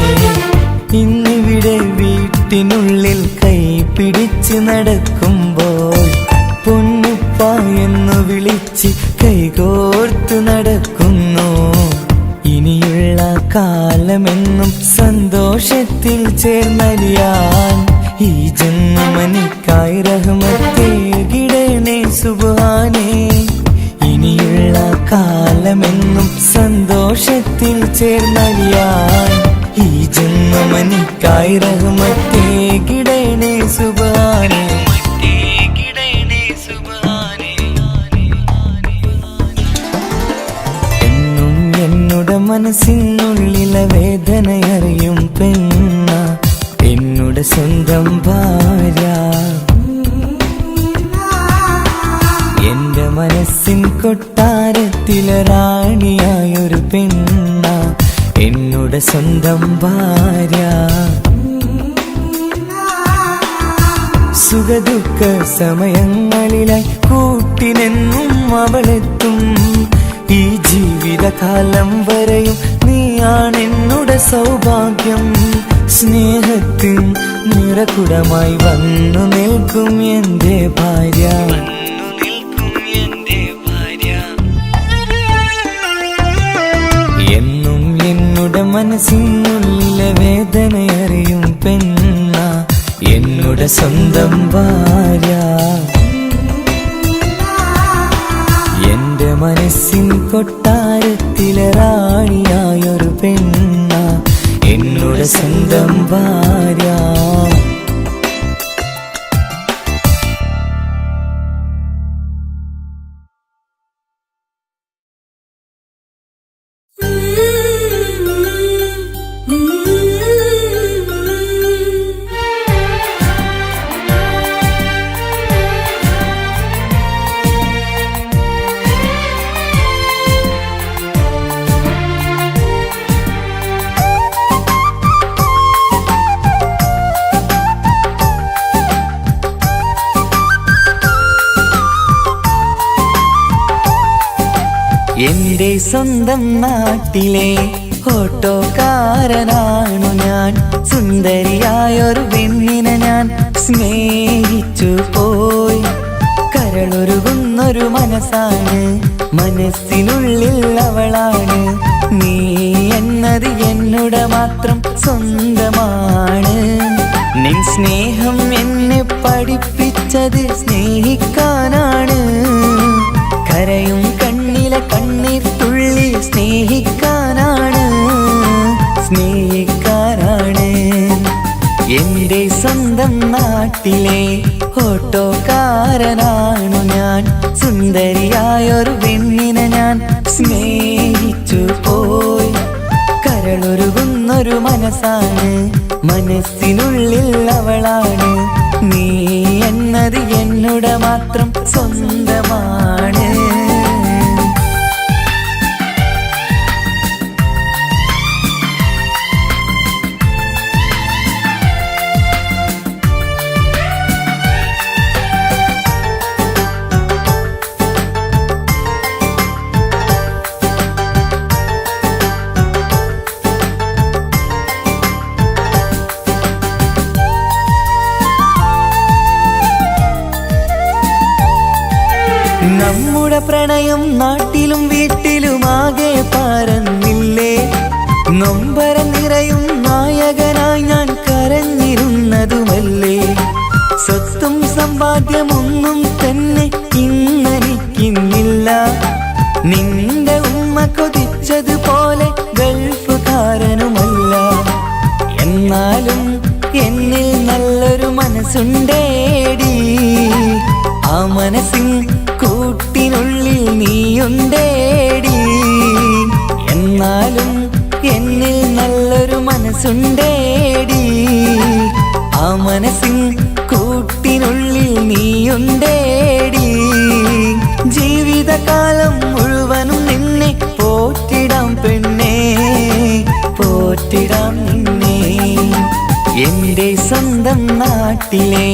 ഇന്നിവിടെ വീട്ടിനുള്ളിൽ കൈ പിടിച്ച് നടക്കുമ്പോൾ പൊന്നുപ്പ എന്നു വിളിച്ച് കൈകോർത്ത് നടക്കുന്നു. ഇനിയുള്ള കാലമെന്നും സന്തോഷത്തിൽ ചേർന്നലിയാൻ ഈ ജന്മമെനിക്കായി റഹ്മത്തേകിടണേ സുബ്ഹാനേ. ഇനിയുള്ള കാലമെന്നും സന്തോഷത്തിൽ ചേർന്നലിയാൻ ഈ ജന്മമെനിക്കായി റഹ്മത്തേകിടണേ സുബ്ഹാനേ. എന്നും എന്നുടെ മനസ്സിനുള്ളിലെ വേദനയറിയും പെണ്ണ എന്നുടെ സ്വന്തം ഭാര്യ. എന്റെ മനസ്സിൻ കൊട്ടാരത്തിലെ റാണിയായൊരു പെണ്ണ എന്നുടെ സ്വന്തം ഭാര്യ. സുഖദുഃഖ സമയങ്ങളിലായി കൂട്ടിനെന്നും അവളെത്തും. ഈ ജീവിതകാലം വരെയും നീയാണെന്നുടെ സൗഭാഗ്യം. സ്നേഹത്തിൻ നിറകുടമായി വന്നു നിൽക്കും എന്റെ ഭാര്യ. എന്നും എന്നുടെ മനസ്സിനുള്ളിലെ വേദനയറിയും പെണ്ണ എന്നുടെ സ്വന്തം ഭാര്യ. എന്റെ മനസ്സിൻ കൊട്ടാരത്തിലെ റാണിയായൊരു പെണ്ണ എന്നുടെ സ്വന്തം ഭാര്യ. എൻ്റെ സ്വന്തം നാട്ടിലെ ഓട്ടോക്കാരനാണു ഞാൻ. സുന്ദരിയായൊരു പെണ്ണിനെ ഞാൻ സ്നേഹിച്ചു പോയി. കരളൊരുകുന്നൊരു മനസ്സാണ്, മനസ്സിനുള്ളിൽ അവളാണ്. നീ എന്നത് എന്നുടെ മാത്രം സ്വന്തമാണ്. നിൻ സ്നേഹം എന്നെ പഠിപ്പിച്ചത് സ്നേഹിക്കാനാണ്. കരയും കണ്ണിലെ കണ്ണീർ തുള്ളി സ്നേഹിക്കാനാണ്, സ്നേഹിക്കാനാണ്. എൻ്റെ സ്വന്തം നാട്ടിലെ ഓട്ടോക്കാരനാണു ഞാൻ. സുന്ദരിയായൊരു പെണ്ണിനെ ഞാൻ സ്നേഹിച്ചു പോയി. കരളൊരുകുന്നൊരു മനസ്സാണ്, മനസ്സിനുള്ളിൽ അവളാണ്. നീ എന്നത് എന്നുടെ മാത്രം സ്വന്തമാണ്. നമ്മുടെ പ്രണയം നാട്ടിലും വീട്ടിലുമാകെ പരന്നില്ലേ. നൊമ്പര നിറയും നായകനായി ഞാൻ കരഞ്ഞിരുന്നതുമല്ലേ. സ്വത്തും സമ്പാദ്യമൊന്നും തന്നെ ഇന്നെനിക്കിന്നില്ല. നിന്റെ ഉമ്മ കൊതിച്ചതുപോലെ ഗൾഫുകാരനുമല്ല. എന്നാലും എന്നിൽ നല്ലൊരു മനസ്സുണ്ടേടി. ആ മനസ്സിൻ കൂട്ടിനുള്ളിൽ നീയുണ്ടേടി. എന്നാലും എന്നിൽ നല്ലൊരു മനസ്സുണ്ടേടി. ആ മനസ്സിൻ കൂട്ടിനുള്ളിൽ നീയുണ്ടേടി. ജീവിതകാലം മുഴുവനും നിന്നെ പോറ്റിടാം പെണ്ണേ, പോറ്റിടാം നിന്നെ. എൻ്റെ സ്വന്തം നാട്ടിലെ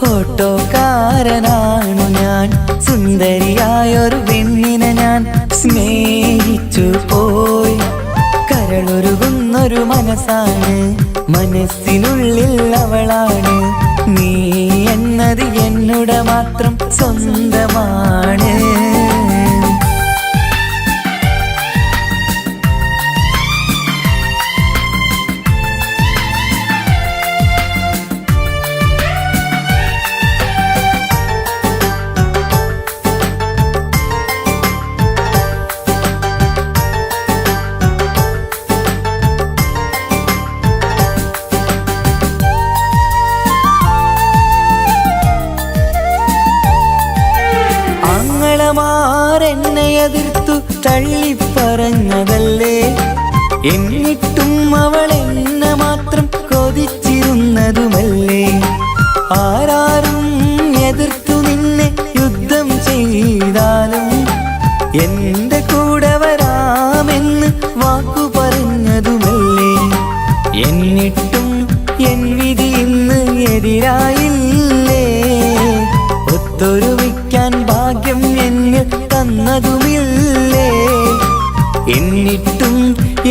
ഓട്ടോക്കാരനാണു ഞാൻ. സുന്ദരിയായൊരു പെണ്ണിനെ ഞാൻ സ്നേഹിച്ചു പോയി. കരളൊരുകുന്നൊരു മനസ്സാണ്, മനസ്സിനുള്ളിൽ അവളാണ്. നീ എന്നത് എന്നുടെ മാത്രം സ്വന്തമാണ്. എന്നെ എതിർത്തു തള്ളിപ്പറഞ്ഞതല്ലേ. എന്നിട്ടും അവൾ എന്നെ മാത്രം കൊതിച്ചിരുന്നതുമല്ലേ. ആരാരും എതിർത്തു നിന്നെ യുദ്ധം ചെയ്താലും എൻ്റെ കൂടെ വരാമെന്ന് വാക്കു പറഞ്ഞതുമല്ലേ. എന്നിട്ടും എൻ വിധി ഇന്ന് എതിരായില്ലേ. ഒത്തൊരുമിക്കാൻ ഭാഗ്യം എന്നിൽ തന്നതുമില്ലേ. എന്നിട്ടും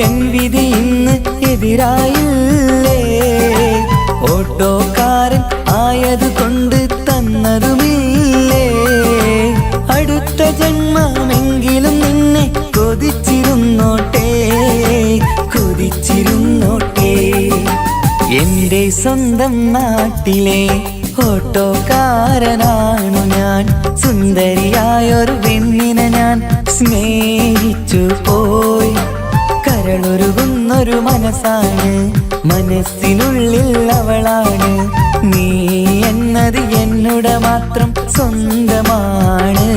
എൻ വിധി ഇന്ന് എതിരായില്ലേ. ഓട്ടോക്കാരൻ ആയതുകൊണ്ട് തന്നതുമില്ലേ. അടുത്ത ജന്മമെങ്കിലും നിന്നെ കൊതിച്ചിരുന്നോട്ടെ, കൊതിച്ചിരുന്നോട്ടെ. എൻ്റെ സ്വന്തം നാട്ടിലെ ഓട്ടോക്കാരനാണു ഞാൻ. സുന്ദരിയായൊരു പെണ്ണിനെ ഞാൻ സ്നേഹിച്ചു പോയി. കരളൊരുകുന്നൊരു മനസ്സാണ്, മനസ്സിനുള്ളിൽ അവളാണ്. നീ എന്നത് എന്നുടെ മാത്രം സ്വന്തമാണ്.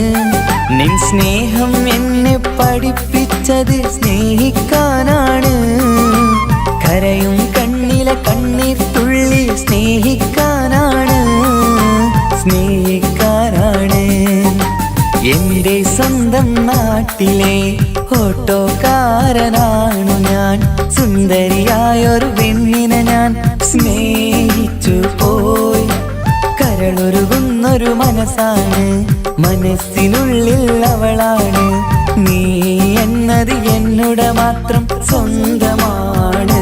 നിൻ സ്നേഹം എന്നെ പഠിപ്പിച്ചത് സ്നേഹിക്കാനാണ്. കരയും കണ്ണിലെ കണ്ണീർ തുള്ളി സ്നേഹിക്കാനാണ്, സ്നേഹിക്കാനാണ്. എൻ്റെ സ്വന്തം നാട്ടിലെ ഓട്ടോക്കാരനാണു ഞാൻ. സുന്ദരിയായൊരു പെണ്ണിനെ ഞാൻ സ്നേഹിച്ചു പോയി. കരളൊരുകുന്നൊരു മനസ്സാണ്, മനസ്സിനുള്ളിൽ അവളാണ്. നീ എന്നുടെ മാത്രം സ്വന്തമാണ്.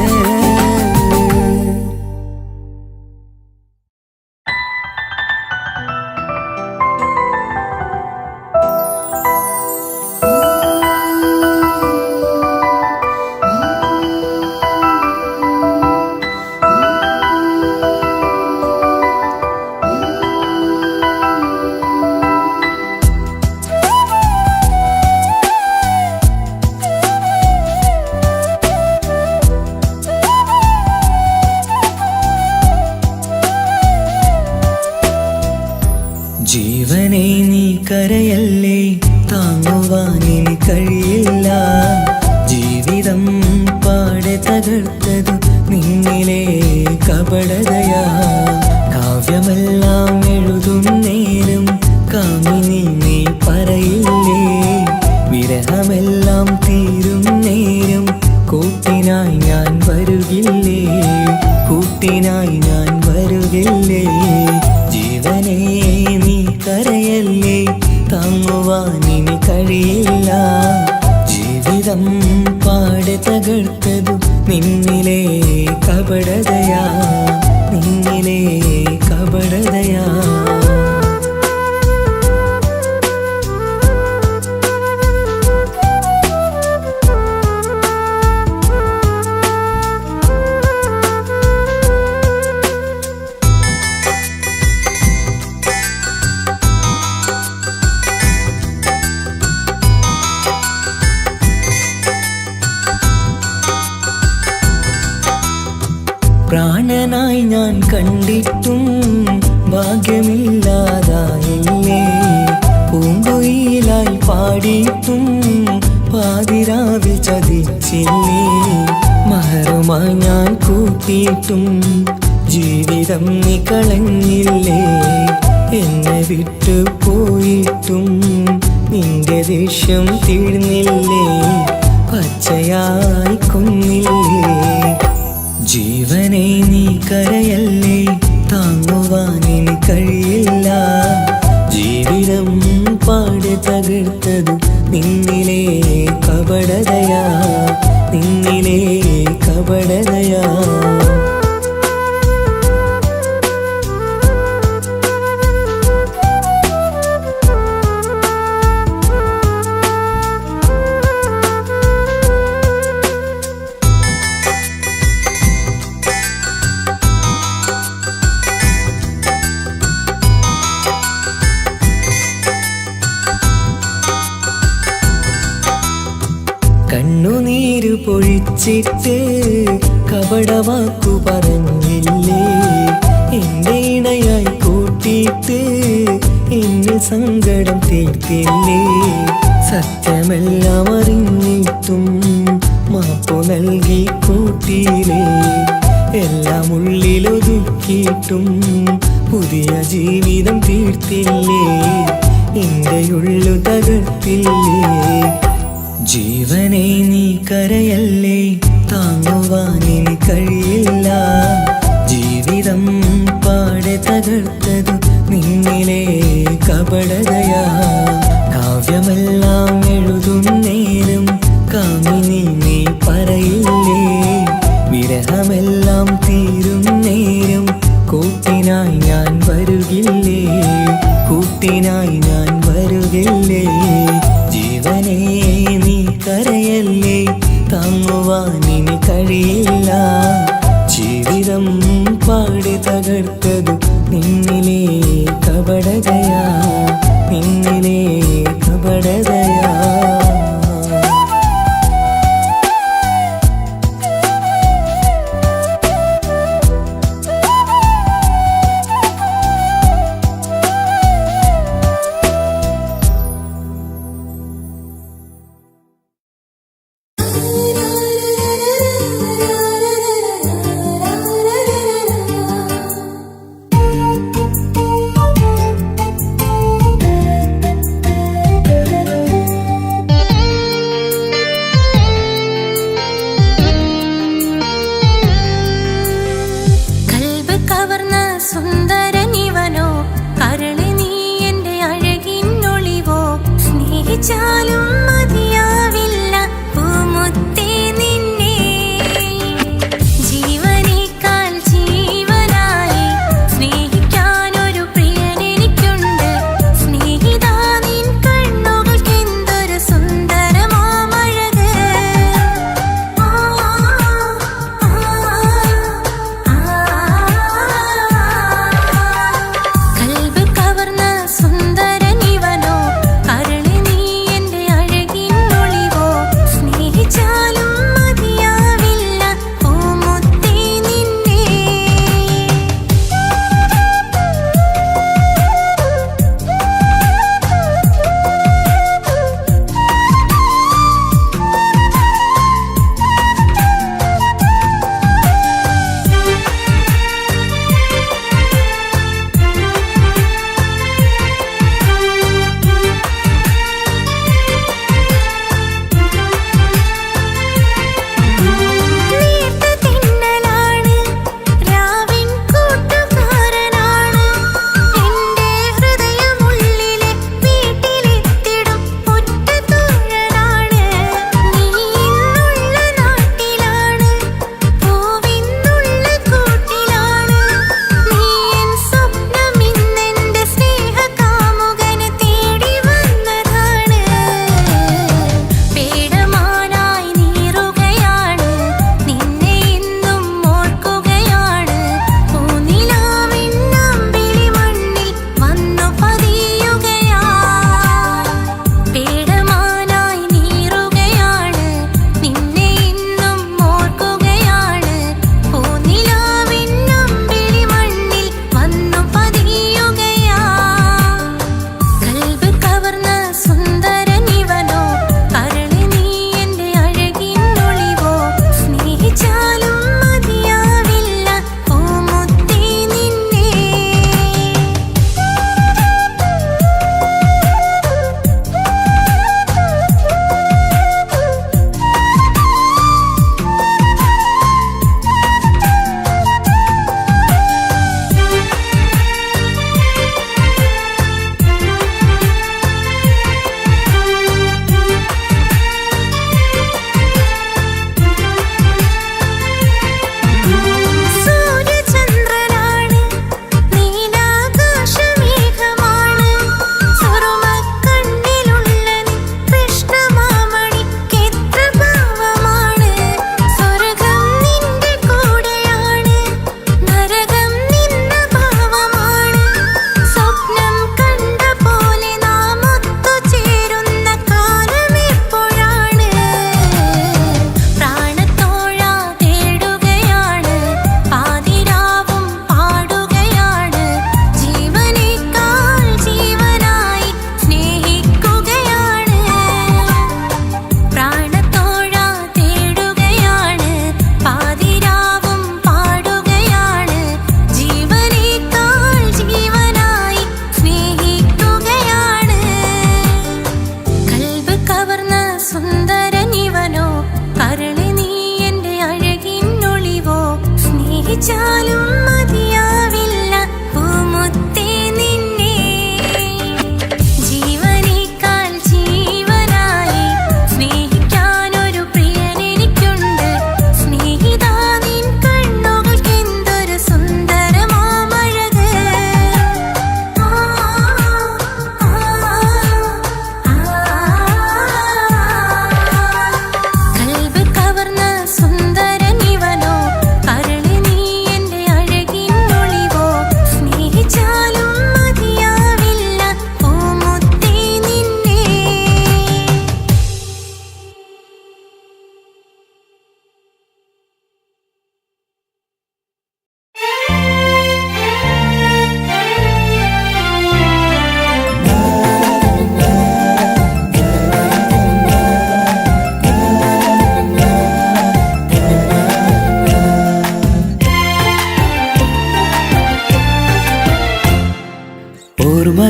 ജീവനെ നീ കരയല്ലേ, താങ്ങുവാനിനി കഴിയില്ല. ജീവിതം പാടെ തകർത്തതു നിന്നിലെ കപടതയാ. കാവ്യമെല്ലാം എഴുതും നേരം കാമിനി നീ പറയില്ലേ. വിരഹമെല്ലാം തീരും നേരം കൂട്ടിനായി ഞാൻ വരുകില്ലേ, കൂട്ടിനായി ഞാൻ വരുകില്ലേ. ജീവനേ നീ കരയല്ലേ, താങ്ങുവാനിനി കഴിയില്ല. ജീവിതം പാടെ തകർത്തതു നിന്നിലെ കപടതയാ, നിന്നിലെ കപടതയാ. പ്രാണനായി ഞാൻ കണ്ടിട്ടും ഭാഗ്യമില്ലാതായില്ലേ. പൂങ്കുയിലായി പാടിയിട്ടും പാതിരാവിൽ ചതിച്ചില്ലേ. മഹറുമായി ഞാൻ കൂട്ടിയിട്ടും ജീവിതം നീ കളഞ്ഞില്ലേ. എന്നെ വിട്ടു പോയിട്ടും നിന്റെ ദേഷ്യം തീർന്നില്ലേ, പച്ചയായി കൊന്നില്ലേ. ജീവനെ നീ കരയല്ലേ, താങ്ങുവാനിനി കഴിയില്ല. ജീവിതം പാടെ തകർത്തതു നിന്നിലെ കപടതയാ, നിന്നിലെ കപടതയാ. കണ്ണുനീര് പൊഴിച്ചിട്ട് കപടവാക്കു പറഞ്ഞില്ലേ. എന്റെ ഇണയായി കൂട്ടിയിട്ട് എന്നിൽ സങ്കടം തീർത്തില്ലേ. സത്യമെല്ലാം അറിഞ്ഞിട്ടും മാപ്പു നൽകി കൂട്ടിയില്ലേ. എല്ലാം ഉള്ളിലൊതുക്കിയിട്ടും പുതിയ ജീവിതം തീർത്തില്ലേ. എന്റെ ഉള്ളു തകർത്തില്ലേ. ജീവനെ നീ കരയല്ലേ, താങ്ങുവാനിനി കഴിയില്ല. ജീവിതം പാടെ തകർത്തതു നിന്നിലെ കപടതയാ. കാവ്യമെല്ലാം എഴുതും നേരം കാമിനി നീ പറയില്ലേ. വിരഹമെല്ലാം തീരും നേരം കൂട്ടിനായി ഞാൻ വരുകില്ലേ, കൂട്ടിനായി ഞാൻ വരുകില്ലേ. ജീവനേ നീ കരയല്ലേ, താങ്ങുവാനിനി കഴിയില്ല. ജീവിതം പാടെ തകർത്തതു നിന്നിലെ കപടതയാ, നിന്നിലെ കപടതയാ.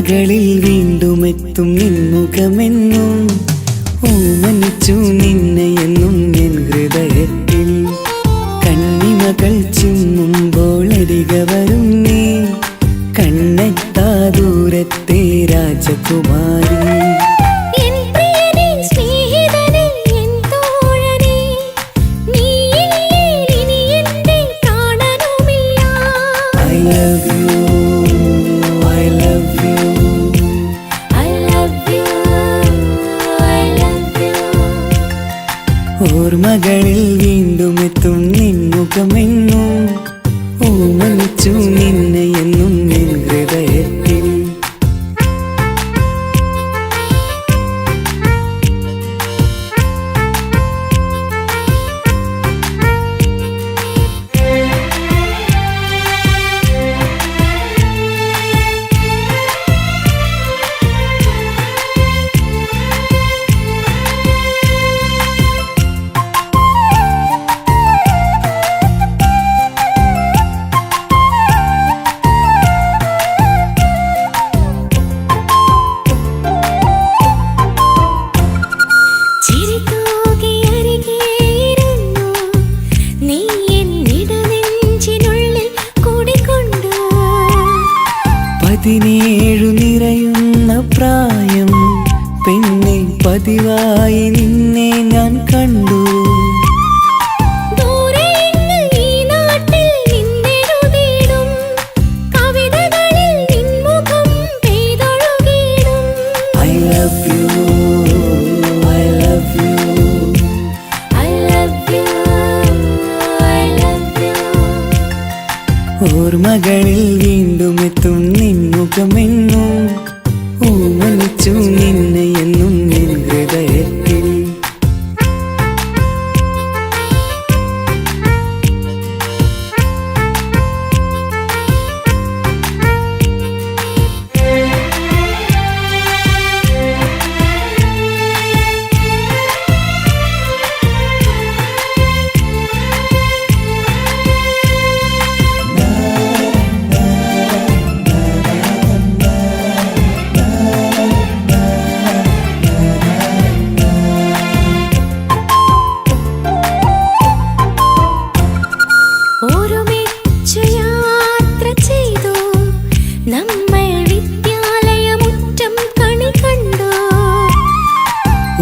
ഓർമ്മകളിൽ വീണ്ടും എത്തും നിൻമുഖമെന്നും ഓമനിച്ചു നിന്നെ എന്നും എൻ ഹൃദയത്തിൽ കണ്ണിമകൾ ചിമ്മുമ്പോൾ അരികെ വരും നീ കണ്ണെത്താ ദൂരത്തെ രാജകുമാരി ഓർമ്മകളിൽ വീണ്ടും എത്തും നിൻമുഖമെന്നും ഓമനിച്ചു നിന്നെ എന്നും എൻ ഹൃദയത്തിൽ പതിനേഴു നിറയുന്ന പ്രായം പെണ്ണെ പതിവായി നിന്നെ ഞാൻ കണ്ടു ഓർമ്മകളിൽ വീണ്ടും എത്തും നിൻമുഖമെന്നും ഓമനിച്ചു നിന്നെ എന്നും എൻ ഹൃദയത്തിൽ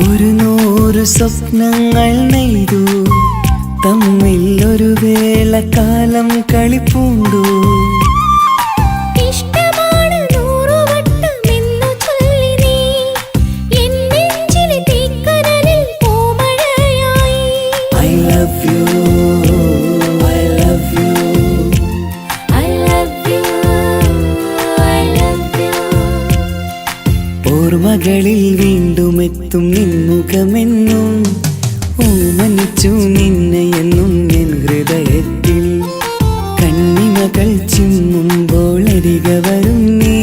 ഒരു നൂറ് സ്വപ്നങ്ങൾ നെയ്തു തമ്മിൽ ഒരു വേള കാലം കളിപ്പൂണ്ടു ഓർമ്മകളിൽ വീണ്ടും എത്തും നിൻമുഖമെന്നും ഓമനിച്ചു നിന്നെ എന്നും എൻ ഹൃദയത്തിൽ കണ്ണിമകൾ ചിമ്മുമ്പോൾ അരികെ വരും നീ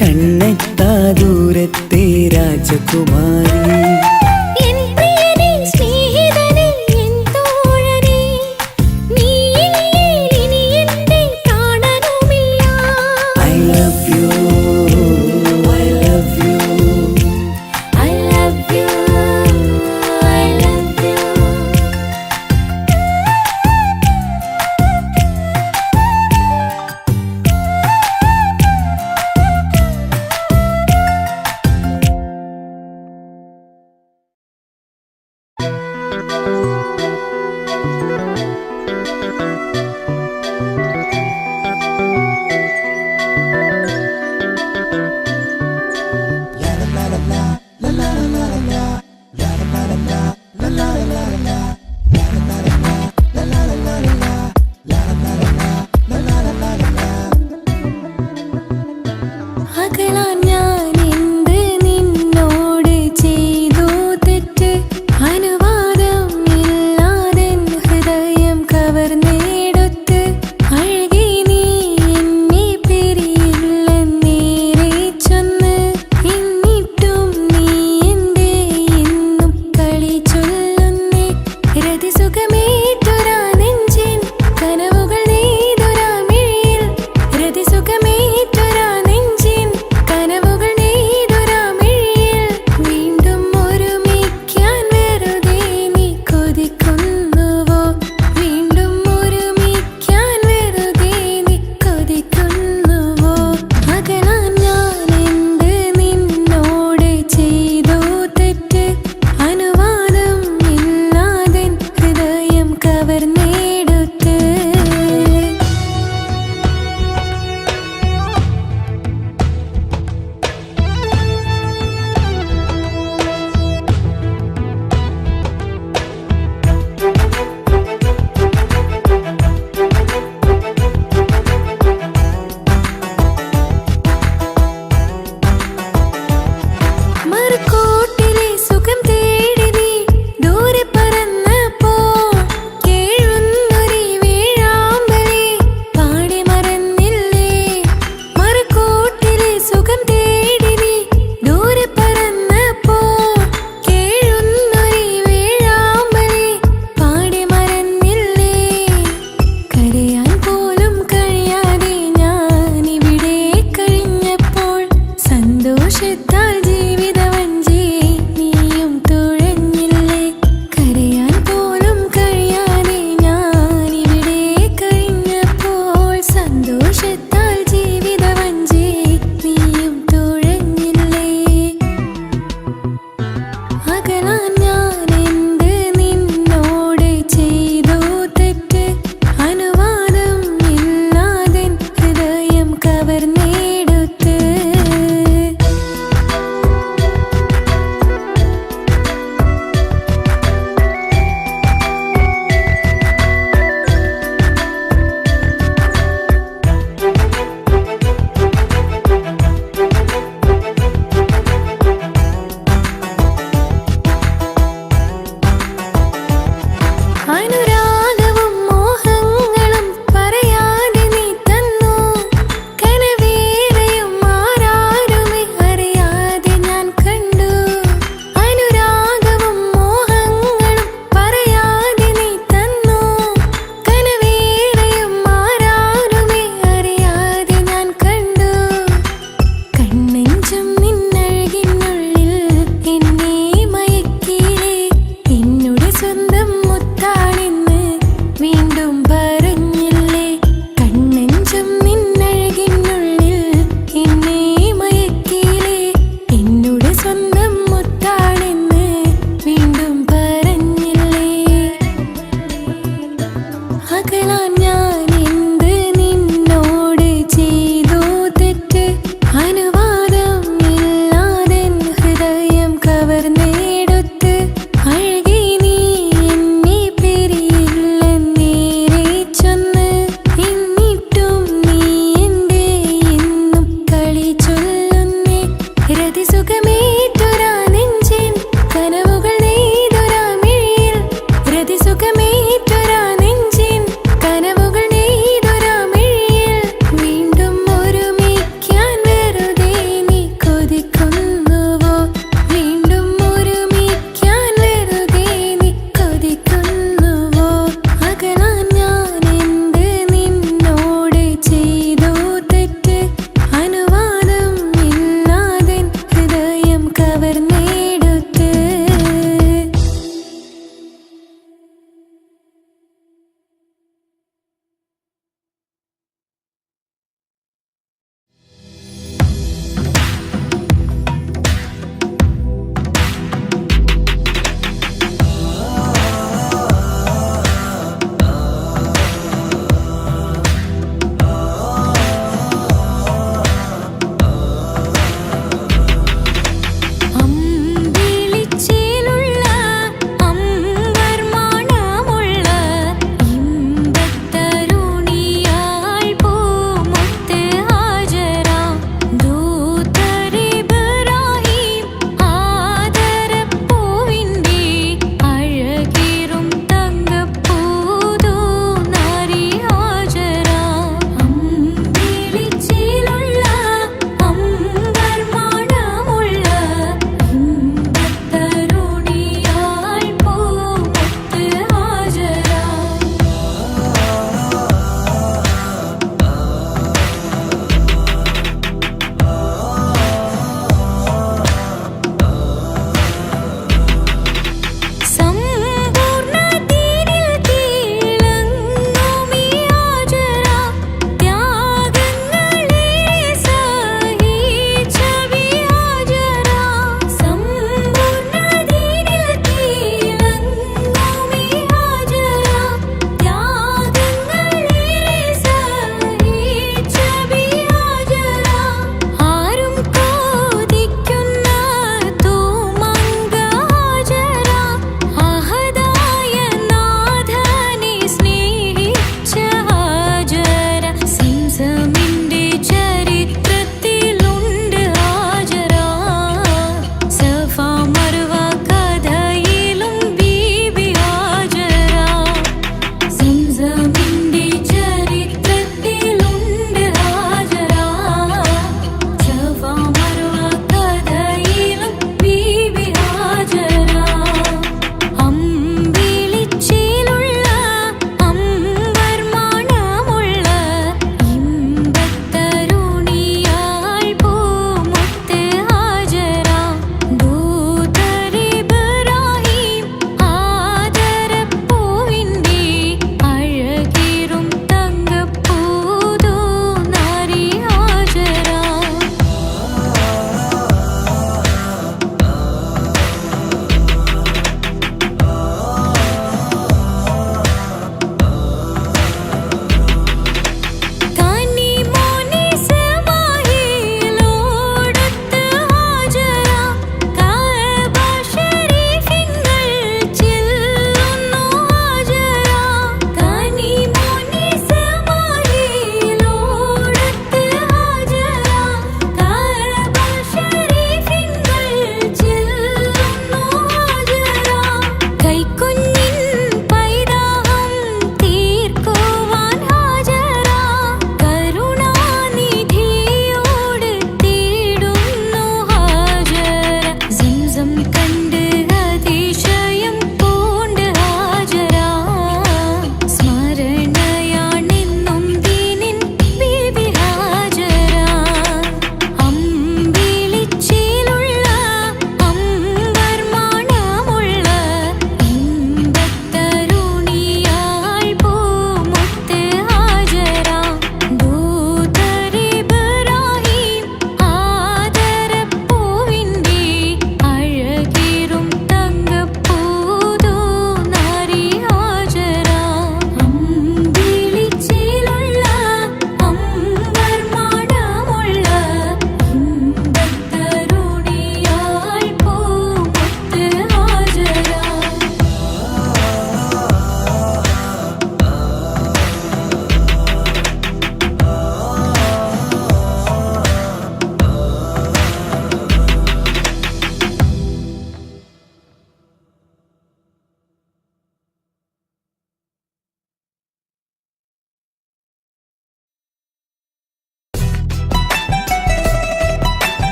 കണ്ണെത്താ ദൂരത്തെ രാജകുമാരി മകളാൻ ഞാൻ എന്ത് നിന്നോട് ചെയ്തു തെറ്റ് അനുവാദം ഇല്ലാതെ ഹൃദയം കവർന്നെടുത്ത് അഴകി നീ എന്നെ പെരിയില്ലെന്നേറെ ചൊന്ന് എന്നിട്ടും നീ എന്റെ എന്നും കളി ചൊല്ലുന്നേ രതിസുഖമേറ്റൊരാ നെഞ്ചിൻ കനവുകൾ നെയ്തൊരാ മിഴിയിൽ രതിസുഖമേറ്റൊരാ നെഞ്ചിൻ കനവ്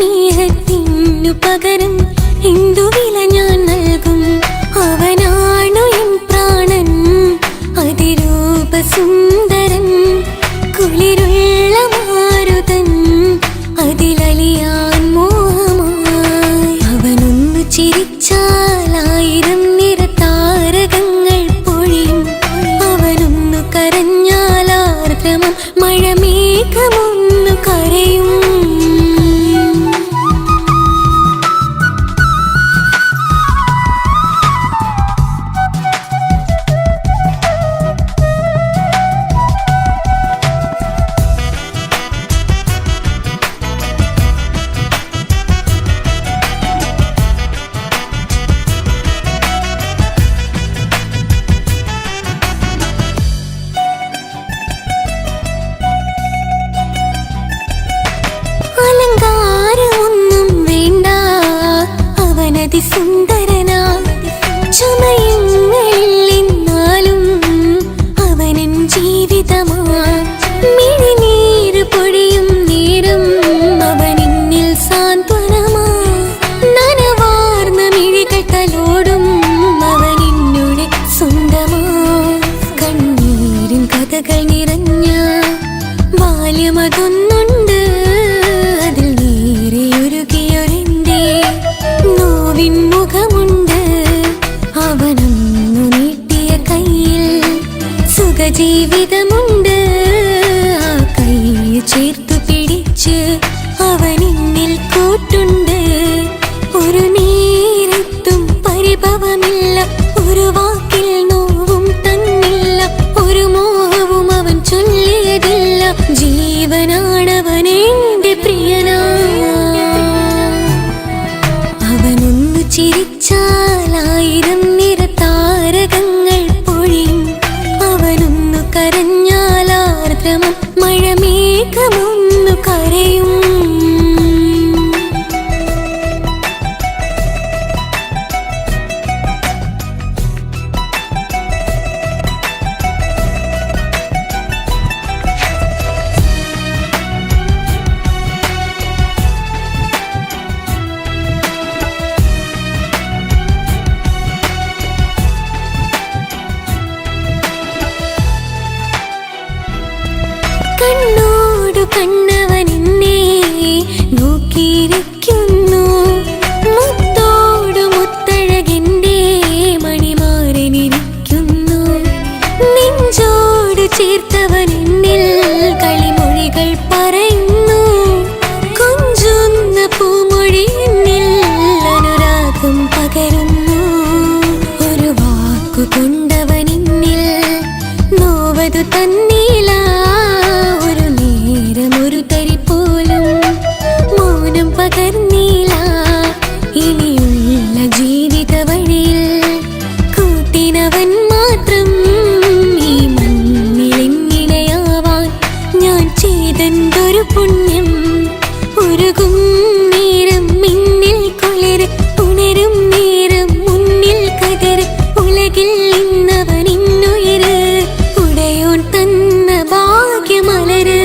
സ്നേഹത്തിനു പകരം എന്തു വില ഞാൻ നൽകും? അവനാണു എൻ പ്രാണൻ, അതിരൂപസുന്ദരൻ, കുളിരുള്ള മാരുതൻ, അതിലലിയാൻ മോഹമായി. അവനൊന്നു ചിരിച്ചാൽ 1000 നിറതാരകങ്ങൾ പൊഴിയും. അവനൊന്നു കരഞ്ഞാൽ ആർദ്രമം മഴമേഘമൊന്നു കരയും. അലങ്കാരമൊന്നും വേണ്ട, അവനതിസുന്ദരനാ. ചമയങ്ങളിൽ എന്നാലും അവനൻ ജീവിതമാ. മിഴിനീര് പൊഴിയും നേരം അവനെന്നിൽ സാന്ത്വനമാ. നനവാർന്ന മിഴികൾ തലോടും അവനെന്നുടെ സ്വന്തമാ. കണ്ണീരിൻ കഥകൾ നിറഞ്ഞ ബാല്യമതൊന്നുണ്ട്, അതിൽ നീരെയൊരുകിയൊരെന്റെ നോവിൻ മുഖമുണ്ട്. അവനൊന്നു നീട്ടിയ കയ്യിൽ സുഖജീവിതമുണ്ട്. ആ കൈ ചേർത്തു പിടിച്ച് അവനെന്നിൽ കൂട്ടുണ്ട്. ഒരു നേരത്തും പരിഭവമില്ല, ഒരു വാക്കിൽ നോവും തന്നില്ല, ഒരു മോഹവും അവൻ ചൊല്ലിയതില്ല. ജീവനാണവനെന്റെ പ്രിയനാ. അവനൊന്നു ചിരിച്ചാൽ 1000 നിറതാരകങ്ങൾ പൊഴിയും. അവനൊന്നു കരഞ്ഞാൽ ആർദ്രമം മഴമേഘമൊന്നു കരയും. കണ്ണോടു കണ്ണവനെന്നെ നോക്കിയിരിക്കുന്നു. മുത്തോടു മുത്തഴകെന്റെ മണിമാരനിരിക്കുന്നു. നെഞ്ചോട് ചേർത്തവനെന്നിൽ കളിമൊഴികൾ പറയുന്നു. കൊഞ്ചുന്ന പൂമൊഴി എന്നിൽ അനുരാഗം പകരുന്നു. ഒരു വാക്കു കൊണ്ടവനെന്നിൽ നോവതു തന്നില്ല. ഒരു നേരമൊരു തരി പോലും മൗനം പകർന്നില്ല. ഇനിയുള്ള ജീവിത വഴിയിൽ കൂട്ടിനവൻ മാത്രം. ഈ മണ്ണിലെങ്ങിണയാവാൻ ഞാൻ ചെയ്തെന്തൊരു പുണ്യം. ഉരുകും നേരം മിന്നിൽ കുളിര്, ഉണരും നേരം മുന്നിൽ കതിര്. ഉലകിൽ ഇന്നവൻ ഇന്നുയിര്, ഉടയോൻ തന്ന ഭാഗ്യമലര്.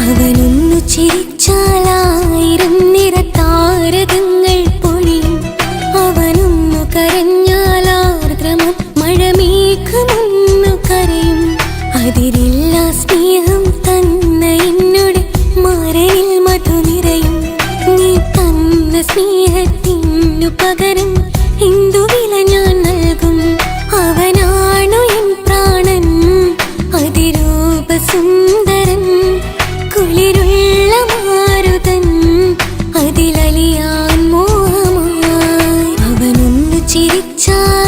അവനൊന്നു ചിരിച്ചാൽ 1000 നിറതാരകങ്ങൾ പൊഴിയും. അവനൊന്നു കരഞ്ഞാൽ ആർദ്രമം മഴമേഘമൊന്നു കരയും. അതിരില്ല സ്നേഹം തന്ന എന്നോട് മാരനിൽ മധു നിറയും. നീ തന്ന സ്നേഹത്തിനു പകരം എന്തു വില ഞാൻ നൽകും? അവനാണു എൻ പ്രാണൻ, അതിരൂപസുന്ദരൻ, കുളിരുള്ള മാരുതൻ, അതിലലിയാൻ മോഹമായി. അവനൊന്നു ചിരിച്ചാൽ